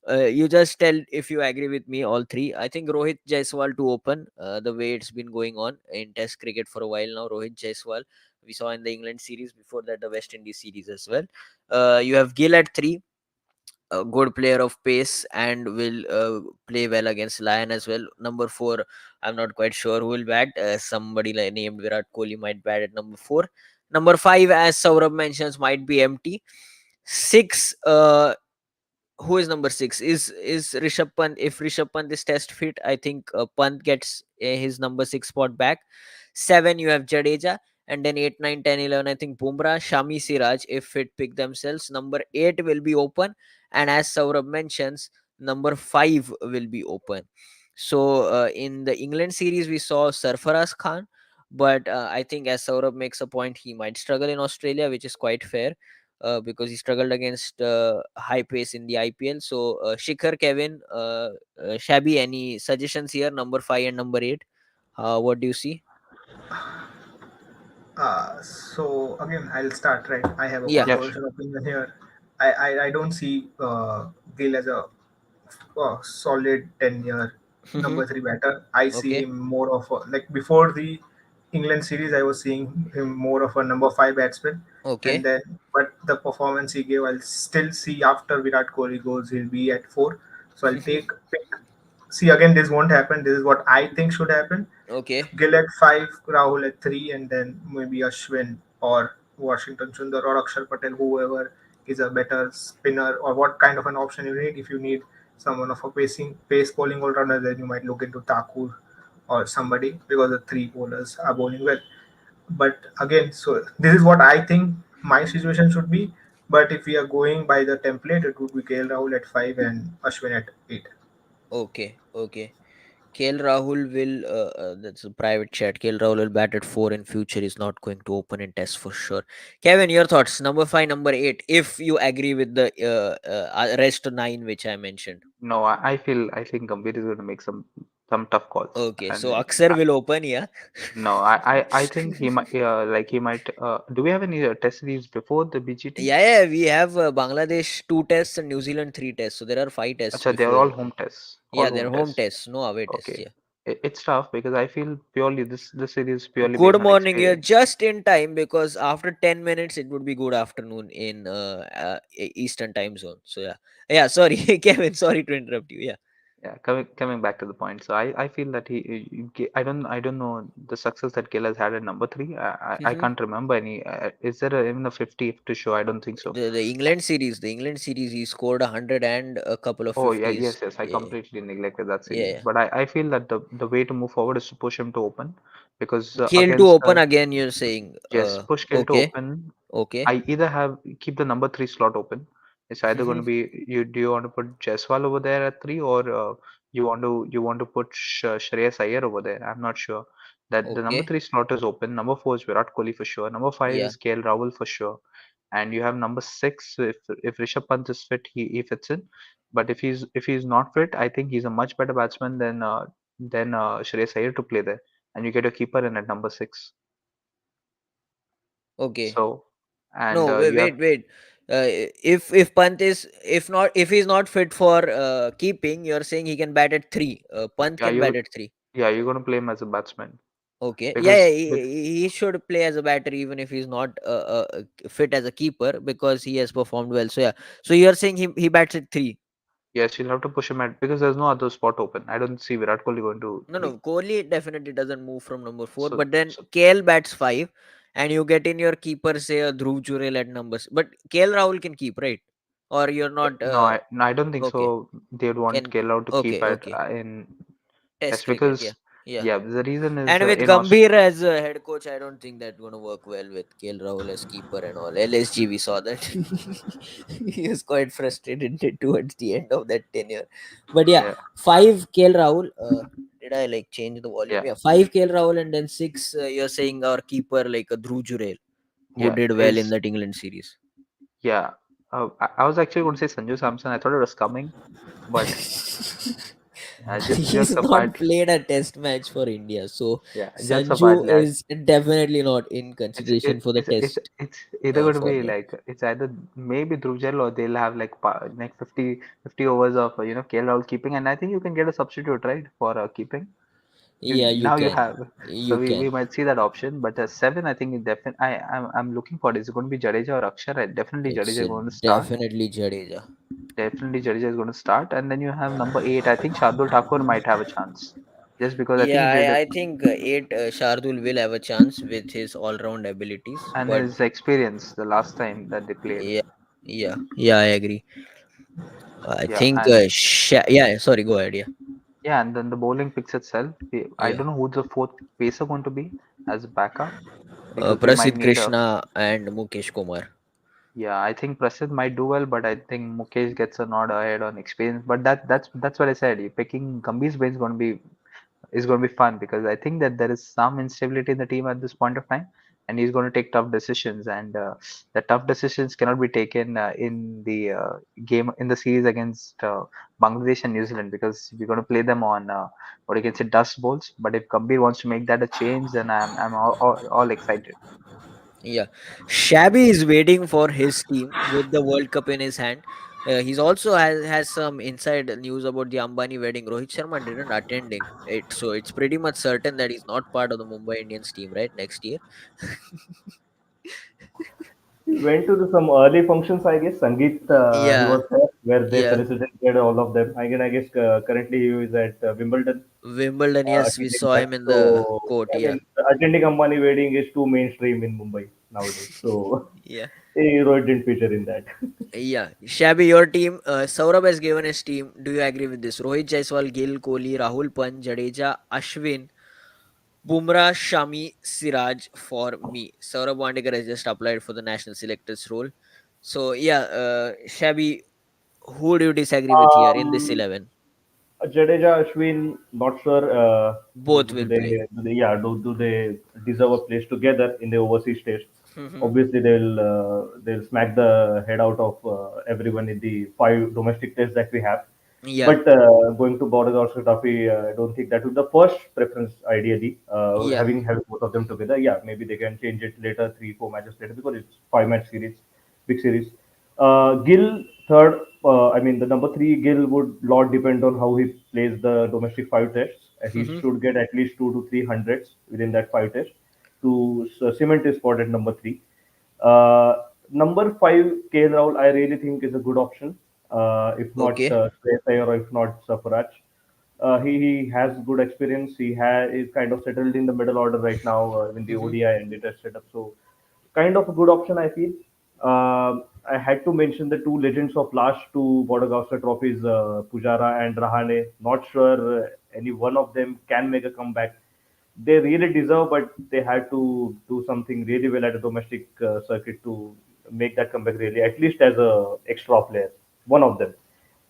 You just tell if you agree with me, all three. I think Rohit Jaiswal to open, the way it's been going on in Test cricket for a while now. Rohit Jaiswal, we saw in the England series, before that the West Indies series as well. You have Gill at three, a good player of pace and will play well against Lion as well. Number four, I'm not quite sure who will bat. Somebody like named Virat Kohli might bat at number four. Number five, as Saurabh mentions, might be empty. Six, who is number six? Is Rishabh Pant? If Rishabh Pant is test fit, I think Pant gets his number six spot back. Seven, you have Jadeja, and then 8, 9, 10, 11. I think Bumrah, Shami, Siraj, if fit, pick themselves. Number eight will be open, and as Saurabh mentions, number five will be open. So in the England series, we saw Sarfaraz Khan, but I think as Saurabh makes a point, he might struggle in Australia, which is quite fair because he struggled against high pace in the IPL. So, Shikhar, Kevin, Shabby, any suggestions here? Number five and number eight. What do you see? So again, I'll start. Right, I have a Yeah. Yeah, sure. controversial opinion here. I don't see Gill as a solid 10-year Mhm. number three batter. I see Okay. him more of a, like before the England series, I was seeing him more of a number five batsman, and Okay. then but the performance he gave, I'll still see after Virat Kohli goes, he'll be at four. So I'll take pick. See again, this won't happen. This is what I think should happen. Okay. Gill at five, Rahul at three, and then maybe Ashwin or Washington Sundar or Akshar Patel, whoever is a better spinner, or what kind of an option you need. If you need someone of a pace bowling all rounder, then you might look into Thakur or somebody because the three bowlers are bowling well. But again, so this is what I think my situation should be. But if we are going by the template, it would be KL Rahul at five and Ashwin at eight. Okay. Okay. KL Rahul will, that's a private chat. KL Rahul will bat at four in future. Is not going to open in test for sure. Kevin, your thoughts? Number five, number eight. If you agree with the rest nine, which I mentioned. No, I think Gambhir is going to make some tough calls, Okay, so and Aksar will open, yeah. no, I think he might he might. Do we have any test series before the BGT? Yeah, yeah, we have Bangladesh two tests and New Zealand three tests. So there are five tests Acha, they are before. all home tests, all Yeah, they're home home tests. tests, no away tests. Okay, Yeah. it's tough because I feel purely this series is purely based Good on morning. You're experience. just in time because after 10 minutes it would be good afternoon in Eastern time zone. So yeah, yeah. Sorry, Kevin. Sorry to interrupt you. Yeah. Yeah, coming back to the point. So I feel that I don't know the success that Gill has had at number three. I Hmm. can't remember any. Is there even a 50 to show? I don't think so. The England series, he scored 100 and a couple of Oh yeah, fifties. yes. I Yeah, completely neglected that yeah, series. yeah. But I feel that the way to move forward is to push him to open because Kill to against open again. You're saying, yes, push Gill to okay, open. okay. I either have keep the number three slot open. It's either going Hmm. to be you. Do you want to put Jaiswal over there at three, or you want to put Shreyas Iyer over there? I'm not sure. That the number Okay, three slot is open. Number four is Virat Kohli for sure. Number five yeah, is KL Rahul for sure. And you have number six. If Rishabh Pant is fit, he fits in. But if he's not fit, I think he's a much better batsman than Shreyas Iyer to play there. And you get a keeper in at number six. okay. So and No, wait, you have wait. If Pant is, if he's not fit for keeping, you're saying he can bat at three. Pant yeah can bat you at three. yeah you're going to play him as a batsman. Okay. Yeah, yeah. Because with He should play as a batter even if he's not fit as a keeper because he has performed well. So yeah. So you're saying he bats at three. yes, you'll have to push him at because there's no other spot open. I don't see Virat Kohli going to No, three. no. Kohli definitely doesn't move from number four. So, But then so KL bats five, and you get in your keeper, say a Dhruv Jurel at numbers. But KL Rahul can keep, right? Or you're not. no, I don't think Okay. so. They'd want Can Kerala to keep okay, at okay. in Test test cricket, yeah. because Yeah. yeah, the reason is And with in Aus Gambhir as a head coach, I don't think that's going to work well with KL Rahul as keeper and all. LSG, we saw that. He was quite frustrated towards the end of that tenure. But yeah, yeah, five KL Rahul. Did I like change the volume? yeah, Yeah, five KL Rahul and then six. You're saying our keeper like a Dhruv Jurel who yeah did well in is that England series. yeah. I was actually going to say Sanju Samson. I thought it was coming, but He's jokes not apart, played a test match for India, so yeah, jokes apart. Sanju is definitely not in It's consideration for the it's test it's either going to be format. like it's either maybe Dhruv Jal or they'll have like 50 overs of KL Rahul keeping, and I think you can get a substitute right for keeping. Yeah, you Now you can. have, so You we can. might see that option, but seven I think definitely I'm looking for it. Is it going to be Jadeja or Akshar? Definitely It's Jadeja is going to start. definitely Jadeja. Definitely Jadeja is going to start, and then you have number eight. I think Shardul Thakur might have a chance, just because I think Yeah, he did I think eight Shardul will have a chance with his all-round abilities. and But his experience the last time that they played. yeah, yeah, I agree. I Yeah, think and yeah. Sorry, go ahead. Yeah, yeah, and then the bowling picks itself. I yeah. don't know who the fourth pacer going to be as backup because we might Prasidh need a. Krishna and Mukesh Kumar. Yeah, I think Prasid might do well, but I think Mukesh gets a nod ahead on experience. But that's what I said. Picking Gambhir's brain is going to be fun because I think that there is some instability in the team at this point of time, and he's going to take tough decisions, and the tough decisions cannot be taken in the game in the series against Bangladesh and New Zealand because we're going to play them on what you can say dust bowls. But if Gambhir wants to make that a change, then I'm all excited. Yeah, Shabby is waiting for his team with the World Cup in his hand. He's also has some inside news about the Ambani wedding. Rohit Sharma didn't attending it, so it's pretty much certain that he's not part of the Mumbai Indians team, right? Next year. He went to some early functions, I guess. Sangeet, he Yeah, was there where they yeah. felicitated all of them. I guess currently he is at Wimbledon Wimbledon, yes, we attending saw that. him in the So court. I Yeah, mean, attending Ambani wedding is too mainstream in Mumbai nowadays. So yeah, Rohit didn't feature in that. yeah. Shabby, your team. Saurabh has given his team. Do you agree with this? Rohit Jaiswal, Gill, Kohli, Rahul Pant, Jadeja, Ashwin, Bumrah, Shami, Siraj for me. Saurabh Wandekar has just applied for the national selectors role. So yeah, Shabby, who do you disagree with here in this Um, 11? Jadeja, Ashwin, not sure. Both will play. Do they deserve a place together in the overseas tests? Hmm. Obviously, they'll smack the head out of everyone in the five domestic tests that we have. Yeah, But going to Border Gavaskar Trophy, I don't think that would be the first preference. Ideally, yeah. having both of them together, yeah, maybe they can change it later, 3, 4 matches later because it's 5 match series, big series. Gill third. I mean, the number three Gill would lot depend on how he plays the domestic five tests. He Hmm. should get at least 2 to 3 hundreds within that five tests to cement his spot at number three. Number five, KL Rahul, I really think is a good option. If not Okay. Shreyas Iyer or if not Sarfaraz. He has good experience. Is kind of settled in the middle order right now in the Hmm. ODI and the Test setup. So kind of a good option, I feel. I had to mention the two legends of last two Border Gavaskar trophies, Pujara and Rahane. Not sure any one of them can make a comeback. They really deserve, but they had to do something really well at a domestic circuit to make that comeback. Really, at least as a extra player, one of them.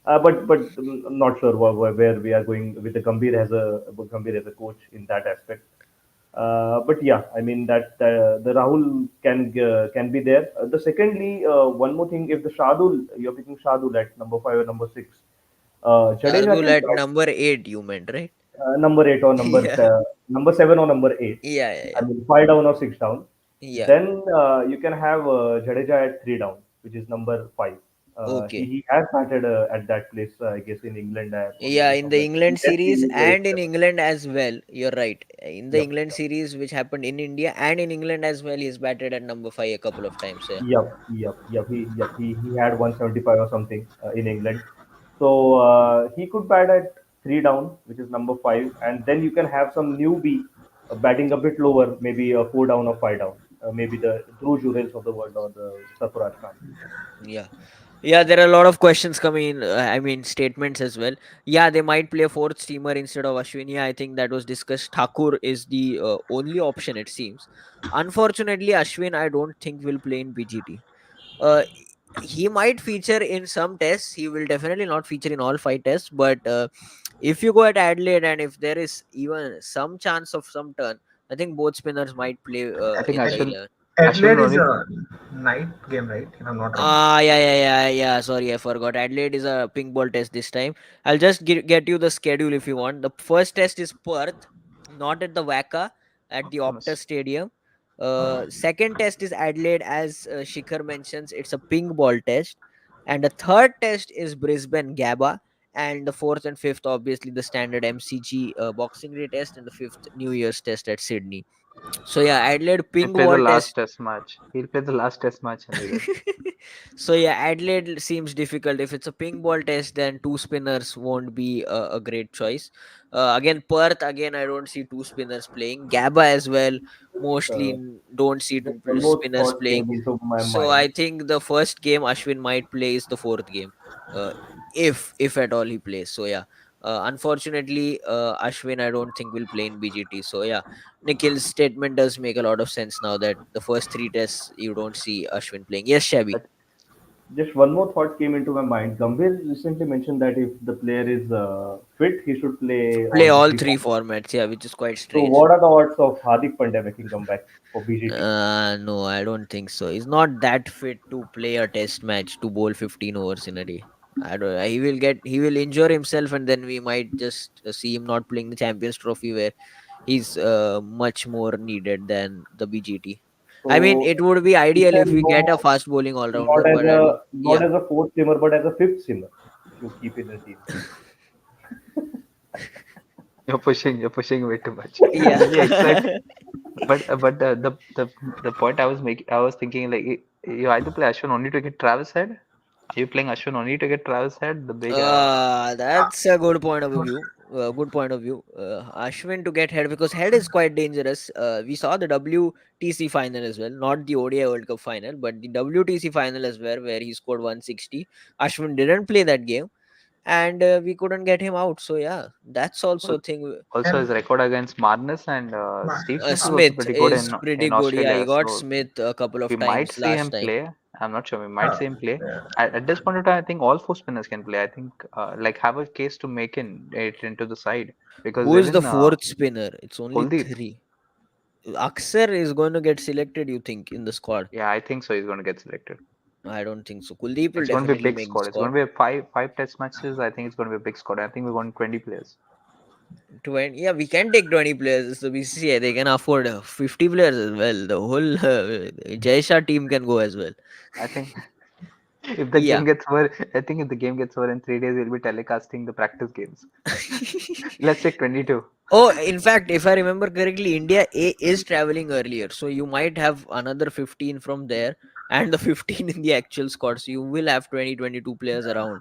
But not sure where we are going with the Gambhir as a coach in that aspect. But yeah, I mean that the Rahul can be there. The secondly, one more thing, if the Shardul you're picking Shardul at number 5 or number 6, Jadeja Ardul can at bat number 8, you meant, right? number 8 or Yeah. number 7 or number 8. Yeah, yeah, I yeah. mean 5 down or 6 down. Yeah. Then you can have Jadeja at 3 down, which is number 5. Okay. He has batted at that place, I guess, in England or Yeah, maybe in the somewhere in England Test series series where and it's in never. England as well. You're right. In the Yep. England series, which happened in India and in England as well, he's batted at number 5 a couple of times. Yeah. He had 175 or something in England. So he could bat at 3 down, which is number 5, and then you can have some newbie batting a bit lower, maybe a 4 down or 5 down, maybe the Dhruv Jurels of the world or the Sarfaraz Khan. Yeah. Yeah, there are a lot of questions coming in. I mean, statements as well. Yeah, they might play a fourth steamer instead of Ashwin. Yeah, I think that was discussed. Thakur is the only option, it seems. Unfortunately, Ashwin, I don't think will play in BGT. Uh, he might feature in some tests. He will definitely not feature in all 5 tests. But if you go at Adelaide and if there is even some chance of some turn, I think both spinners might play I think in the Ad- 11. Ashwin Adelaide will is only. a night game, right? If I'm not wrong. Yeah. Sorry, I forgot. Adelaide is a pink ball test this time. I'll just get you the schedule if you want. The first test is Perth, not at the Waka, at the Optus Stadium. Second test is Adelaide, as Shikhar mentions. It's a pink ball test, and the third test is Brisbane Gabba, and the fourth and fifth, obviously, the standard MCG Boxing Day test, and the fifth New Year's test at Sydney. So yeah, Adelaide He'll pink play the ball last test. test match. He'll play the last test match in the game. So yeah, Adelaide seems difficult. If it's a pink ball test, then two spinners won't be a great choice. Again, Perth. Again, I don't see two spinners playing. Gabba as well. Mostly Uh, don't see just one more spinners thought playing. came into my So mind. I think the first game Ashwin might play is the fourth game, uh, if at all he plays. So yeah. Unfortunately, Ashwin, I don't think will play in BGT. So yeah, Nikhil's statement does make a lot of sense now that the first 3 tests you don't see Ashwin playing. Yes, Shabby. But Just one more thought came into my mind. Gambhir recently mentioned that if the player is fit, he should play Play all the all three three formats. formats, yeah, which is quite So, strange. what are the odds of Hardik Pandya making comeback for BGT? No, I don't think so. He's not that fit to play a test match to bowl 15 overs in a day. I don't. He will injure himself, and then we might just see him not playing the Champions Trophy, where he's much more needed than the BGT. I mean, So, it would be he ideal if can we get a go fast bowling all rounder, not as but I a don't. not Yeah. as a fourth simmer, but as a fifth simmer to keep in the team. you're pushing way too much. I'm Yeah. really excited. But the point I was thinking like you either play Ashwin only to get Travis Head. Are you playing Ashwin only to get Travis Head? The big That's a good point of view. Good point of view. Ashwin to get head because head is quite dangerous. We saw the WTC final as well, not the ODI World Cup final, but the WTC final as well, where he scored 160. Ashwin didn't play that game, and we couldn't get him out. So yeah, that's also a al- thing. also his And record against Marnus and Steve Smith is also Smith pretty good is in pretty good. Yeah, he Australia. got So Smith a couple we of might times see last him time. play. I'm not sure. We might uh, see him play. yeah. At this point of time, I think all four spinners can play. I think like have a case to make it into the side because Who is the even fourth spinner? It's only Kuldeep, three. Aksar is going to get selected, you think, in the squad? yeah, I think so. He's going to get selected. I don't think so. Kuldeep will It's going to be a definitely big make the squad. It's going squad. to be a five test matches. I think it's going to be a big squad. I think we're going 20 players. 20, yeah, we can take 20 players. So BCCI, they can afford 50 players as well. The whole Jay Shah team can go as well. I think if the Yeah. game gets over, I think if the game gets over in 3 days, we'll be telecasting the practice games. Let's take 22. Oh, in fact, if I remember correctly, India A is traveling earlier. So you might have another 15 from there. and the 15 in the actual squad. So you will have 20-22 players around.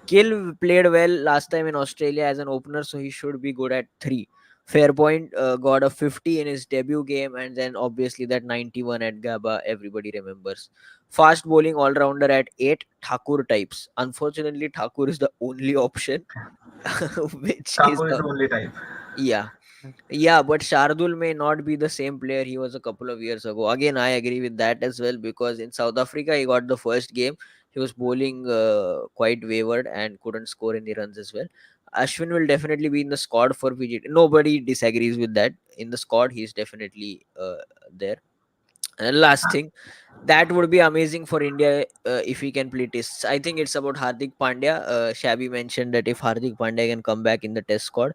Kill played well last time in Australia as an opener, so he should be good at three. Fairpoint got a 50 in his debut game, and then obviously that 91 at Gaba, everybody remembers. Fast bowling all rounder at 8, Thakur types. Unfortunately, Thakur is the only option, which is Thakur is the only type. yeah. Yeah, but Shardul may not be the same player he was a couple of years ago. Again, I agree with that as well, because in South Africa he got the first game. He was bowling quite wayward and couldn't score any runs as well. Ashwin will definitely be in the squad for PG. Nobody disagrees with that. In the squad, he's definitely there. And last thing, that would be amazing for India if he can play tests. I think it's about Hardik Pandya. Shabby mentioned that if Hardik Pandya can come back in the test squad,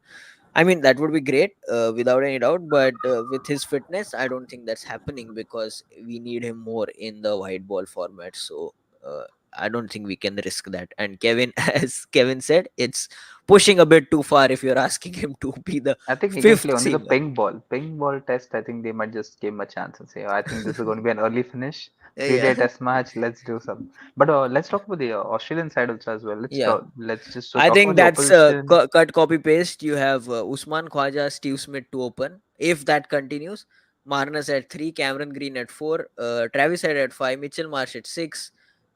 I mean, that would be great, without any doubt. But with his fitness, I don't think that's happening, because we need him more in the white ball format. So uh, I don't think we can risk that. And Kevin, as Kevin said, it's pushing a bit too far if you're asking him to be the I think he can fifth play only the seamer. ping ball. Ping ball test, I think they might just give him a chance and say, "Oh, I think this is going to be an early finish. Yeah, 3-day test match. Let's do some." But let's talk about the Australian side also as well. Let's yeah. talk. Let's just I talk think about the that's opposition. cut copy paste. You have Usman Khwaja, Steve Smith to open. If that continues, Marnus at 3, Cameron Green at 4, Travis Head at 5, Mitchell Marsh at 6.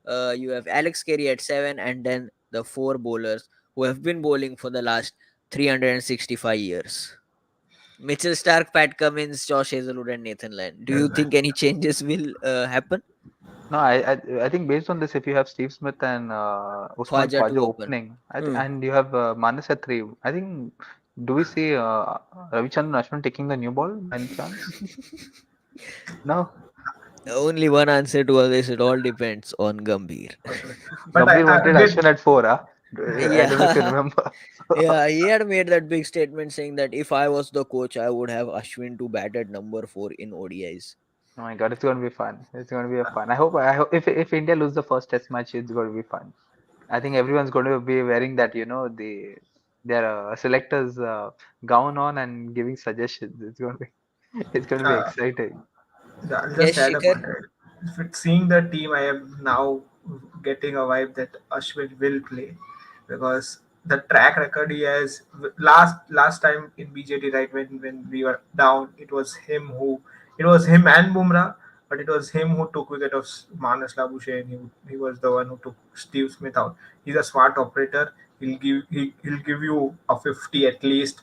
You have Alex Carey at 7, and then the 4 bowlers who have been bowling for the last 365 years. Mitchell Stark, Pat Cummins, Josh Hazelwood, and Nathan Lyon. Do Yes, you man. think any changes will happen? No, I think based on this, if you have Steve Smith and Usman Khwaja to Khwaja open. opening, Hmm. and you have Manas at 3, I think, do we see Ravichandran Ashwin taking the new ball by any chance? No, Only one answer to all this. It all depends on Gambhir. Okay. But Gambhir I wanted did. Ashwin at 4, huh? I don't know if you Yeah, remember. yeah, he had made that big statement saying that if I was the coach, I would have Ashwin to bat at number 4 in ODIs. Oh my God, it's going to be fun. It's going to be a fun. I hope if India lose the first test match, it's going to be fun. I think everyone's going to be wearing that, their selectors gown on and giving suggestions. It's going to be it's going to be Uh, exciting. Yeah, I'll Yes, just add a Shikhar. point. Right? Seeing the team, I am now getting a vibe that Ashwin will play because the track record he has. Last time in BJT, right, when we were down, it was him and Bumrah, but it was him who took wicket of Manas Labusche, and he was the one who took Steve Smith out. He's a smart operator. He'll give you a 50 at least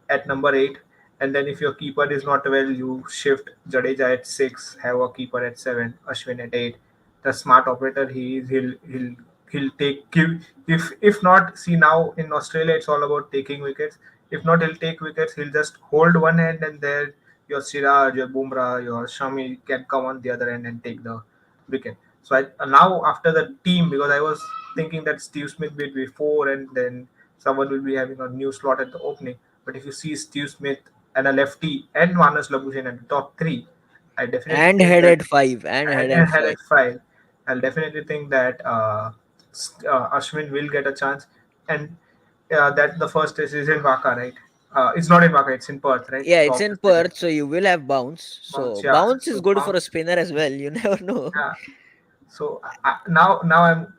at number 8, and then if your keeper is not well, you shift Jadeja at 6, have a keeper at 7, Ashwin at 8. The smart operator he is. He'll take give if not, see, now in Australia it's all about taking wickets. If not, he'll take wickets. He'll just hold one hand, and there your Siraj, your Bumrah, your Shami can come on the other end and take the wicket. So now after the team, because I was thinking that Steve Smith will be 4, and then someone will be having a new slot at the opening. But if you see Steve Smith and a lefty and Manas Labuschagne at the top 3, I definitely And think head that, at 5. And head and at had 5. at 5, I'll definitely think that Ashwin will get a chance. And that the first test is in Waka, right? It's not in Waka, it's in Perth, right? Yeah, it's Top in stadium. Perth, so you will have bounce. So Bounce, yeah. bounce is So good for a bounce, spinner as well. You never know. yeah. So now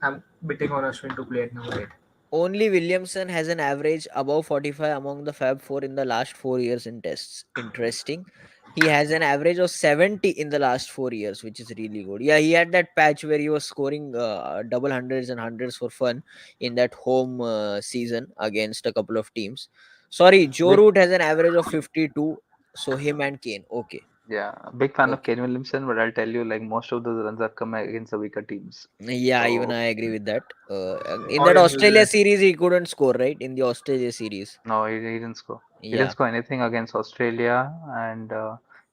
I'm betting on Ashwin to play at number 8. Only Williamson has an average above 45 among the Fab Four in the last 4 years in tests. Interesting. He has an average of 70 in the last 4 years, which is really good. Yeah, he had that patch where he was scoring double hundreds and hundreds for fun in that home season against a couple of teams. Sorry, Joe Big, Root has an average of 52. So him and Kane. Okay. yeah, big fan of Okay. Kane Williamson, but I'll tell you, like most of those runs have come against the weaker teams. Yeah, even So I agree with that. In Or that in New Australia Zealand. series, he couldn't score, right? In the Australia series. no, he didn't score. He didn't Yeah. score anything against Australia and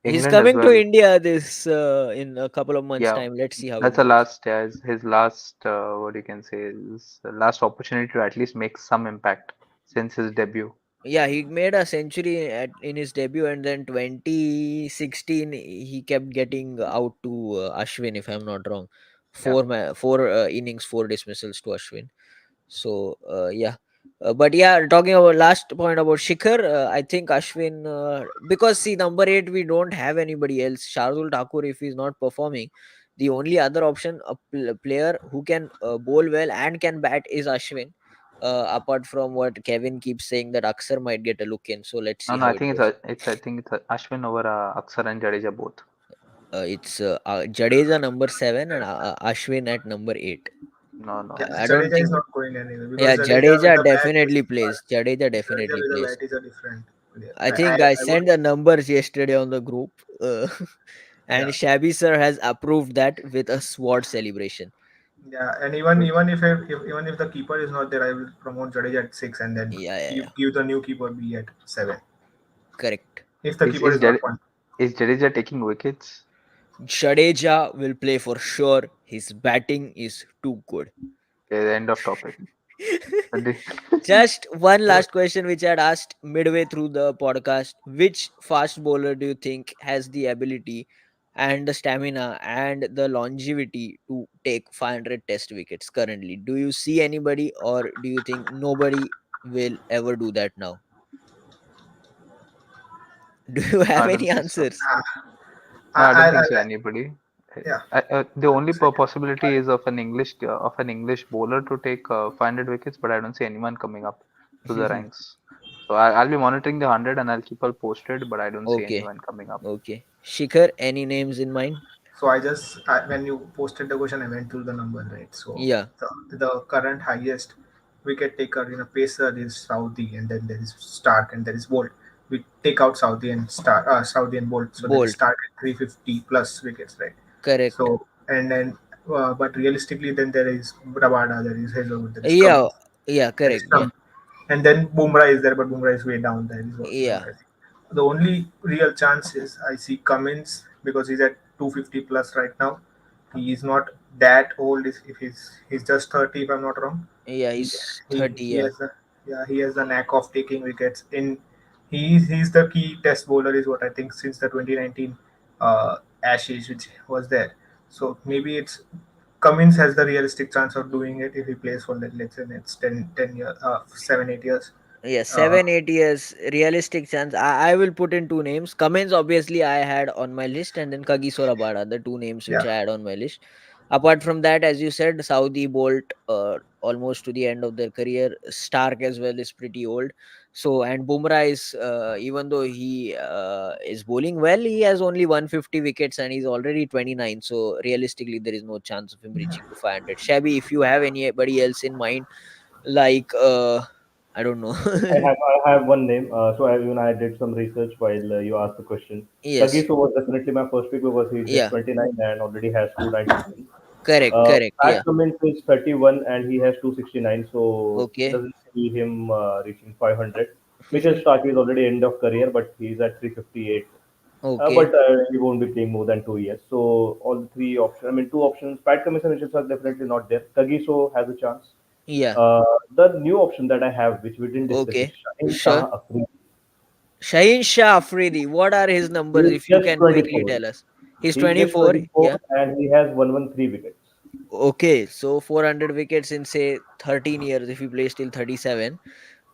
He's England as coming to well. India this in a couple of months' Yeah, time. Let's see how it that's the goes. last, yeah, his last, what you can say, is the last opportunity to at least make some impact since his debut. Yeah, he made a century in his debut, and then 2016 he kept getting out to Ashwin, if I'm not wrong. Yeah, Four innings, 4 dismissals to Ashwin. So yeah, but yeah, talking about last point about Shikhar, I think Ashwin, because see, number 8 we don't have anybody else. Shardul Thakur, if he's not performing, The only other option, a player who can bowl well and can bat, is Ashwin. Apart from what Kevin keeps saying, that Aksar might get a look in. So let's No, see no, how I it think goes. I think it's Ashwin over Akshar and Jadeja both. It's Jadeja number 7 and Ashwin at number 8. No, no, Yeah, I don't Jadeja is think. not going anywhere because Yeah, Jadeja with Jadeja the bat is definitely plays. Jadeja Jadeja definitely with the plays. bat is a different player. I think I I would sent the numbers yesterday on the group, yeah and Shabby sir has approved that with a sword celebration. yeah, and good. even if the keeper is not there, I will promote Jadeja at 6 and then Yeah, yeah, yeah. give the new keeper B at 7 Correct. if the keeper Is is not Jade, one. is Jadeja taking wickets? Jadeja will play for sure. His batting is too good. Okay, the end of topic. Jade- Just one last question, which I had asked midway through the podcast. Which fast bowler do you think has the ability and the stamina and the longevity to take 500 test wickets currently? Do you see anybody, or do you think nobody will ever do that now? Do you No, have I don't any think so. answers? Ah, No, I don't think I so. Anybody. yeah. The only Second, possibility is of an English bowler to take 500 wickets, but I don't see anyone coming up to the ranks. So I'll be monitoring the 100 and I'll keep all posted, but I don't see Okay. anyone coming up. Okay. Shikhar, any names in mind? so when you posted the question, I went through the number, right? So Yeah. the current highest wicket taker in a pacer is Saudi, and then there is Stark, and there is Bolt. We take out Saudi and Bolt, so there is Bolt. Stark at 350 plus wickets, right? Correct. So and then, but realistically, then there is Rabada, there is Hazelwood, there is Yeah. Cummins, Yeah. there is Correct. Yeah. Trump, and then Bumrah is there, but Bumrah is way down. That is what Yeah. I think. The only real chance is I see Cummins because he's at 250 plus right now. He is not that old. If he's just 30, if I'm not wrong. Yeah. He He's he 30. he Yeah. has the yeah he has the knack of taking wickets. He's the key test bowler is what I think since the 2019 Ashes which was there. So maybe it's Cummins has the realistic chance of doing it if he plays for let's say next 10 years, 7 8 years. Yeah, Uh, 7 8 years realistic chance. I will put in two names. Cummins obviously I had on my list, and then Kagiso Rabada, the two names which yeah, I had on my list. Apart from that, as you said, Saudi Bolt, almost to the end of their career. Stark as well is pretty old. So, and Bumrah is, even though he is bowling well, he has only 150 wickets and he's already 29. So realistically, there is no chance of him reaching to 500. Shabby, if you have anybody else in mind, like I don't know. I have one name. Even I did some research while you asked the question. Yes. Kagiso was definitely my first pick because he's just Yeah. 29 and already has 297. Correct. Correct. Pat Yeah. Cummins is 31 and he has 269, so Okay. doesn't see him reaching 500. Mitchell Stark is already end of career, but he's at 358. Okay. But he won't be playing more than 2 years. So all the three options, I mean, two options. Pat Cummins and Mitchell Stark definitely not there. Kagiso has a chance. Yeah. Uh, the new option that I have, which we didn't discuss, is Okay. Shaheen Sure. Shah Afridi. Shaheen Shah Afridi. What are his He numbers? is If you just can quickly 24. tell us. He's He is just 24. 24 Yeah. and he has 113 wickets. Okay. So 400 wickets in say 13 years if he plays till 37.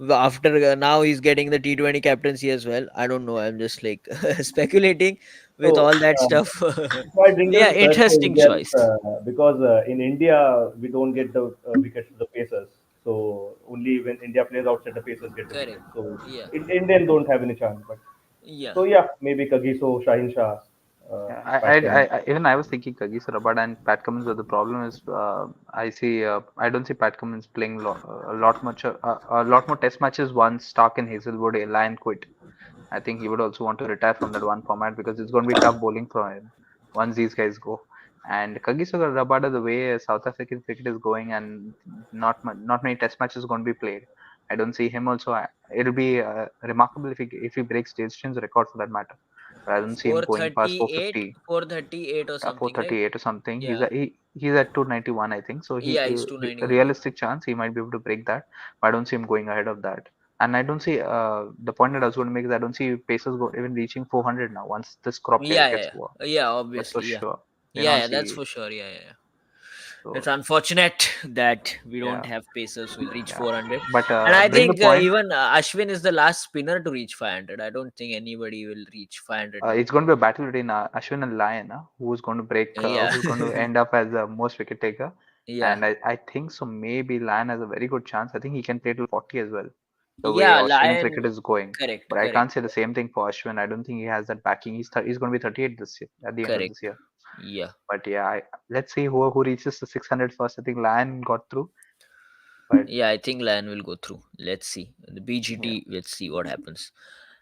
After now he's getting the T20 captaincy as well. I don't know. I'm just like speculating with So, all that um, stuff. so I bring Yeah. this correct for Interesting Indians choice. because in India we don't get the wickets to the Pacers. So only when India plays outside, the Pacers get the Correct. wickets. So Yeah. Indian don't have any chance. But Yeah. so yeah, maybe Kagiso, Shaheen Shah, Yeah, Pat Cummins. even I was thinking Kagisa Rabada and Pat Cummins, but the problem is I don't see Pat Cummins playing a lot more test matches once Stark and Hazelwood line quit. I think he would also want to retire from that one format because it's going to be tough bowling for him once these guys go. And Kagiso Rabada, the way South African cricket is going and not many test matches going to be played, I don't see him also. It'll be remarkable if he breaks Dale Steyn's record for that matter. But I don't see him going past 438, 450, 438 or something, right? 438 or something. Yeah. He's at 291, I think. So Yeah, he's 291. Yeah. realistic chance he might be able to break that. But I don't see him going ahead of that. And I don't see the point that I was going to make is I don't see Pacers even reaching 400 now once this crop Yeah, yeah, gets yeah. over. Yeah, That's for obviously. Yeah. sure. They Yeah, not yeah, that's see. for sure. Yeah, yeah, yeah. So It's unfortunate that we don't yeah, have pacers who will reach yeah. 400. But And I bring the think point. even Ashwin is the last spinner to reach 500. I don't think anybody will reach 500 now. It's going to be a battle between Ashwin and Lyon, who's going to break, Yeah. who's going to end up as the most wicket taker. Yeah. And I think so. Maybe Lyon has a very good chance. I think he can play till 40 as well, the way Yeah, Australian Lion. cricket is going. Correct, But I correct, can't say the same thing for Ashwin. I don't think he has that backing. He's going to be 38 this year, at the end of correct. this year. Yeah. But yeah, let's see who reaches the 600 first. I think Lyon got through, but Yeah, I think Lion will go through. Let's see. The yeah. BGT, let's see what happens.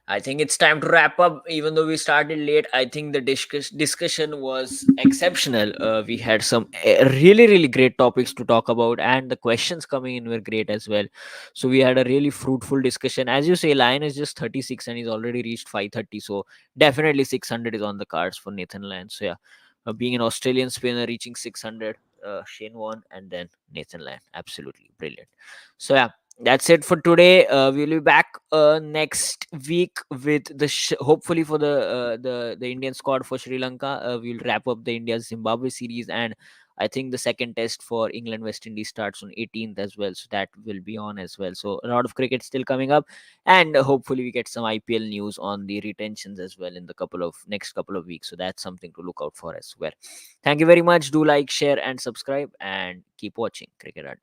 I think it's time to wrap up. Even though we started late, I think the discussion was exceptional. We had some really, really great topics to talk about, and the questions coming in were great as well. So we had a really fruitful discussion. As you say, Lion is just 36 and he's already reached 530. So definitely 600 is on the cards for Nathan Lyon. So yeah, being an Australian spinner reaching 600, Shane Warne, and then Nathan Lyon. Absolutely brilliant. So yeah, that's it for today. We'll be back next week with hopefully for the Indian squad for Sri Lanka. We'll wrap up the India Zimbabwe series, and I think the second test for England West Indies starts on 18th as well, so that will be on as well. So a lot of cricket still coming up, and hopefully we get some IPL news on the retentions as well in the next couple of weeks. So that's something to look out for as well. Thank you very much. Do like, share, and subscribe, and keep watching Cricket Adda.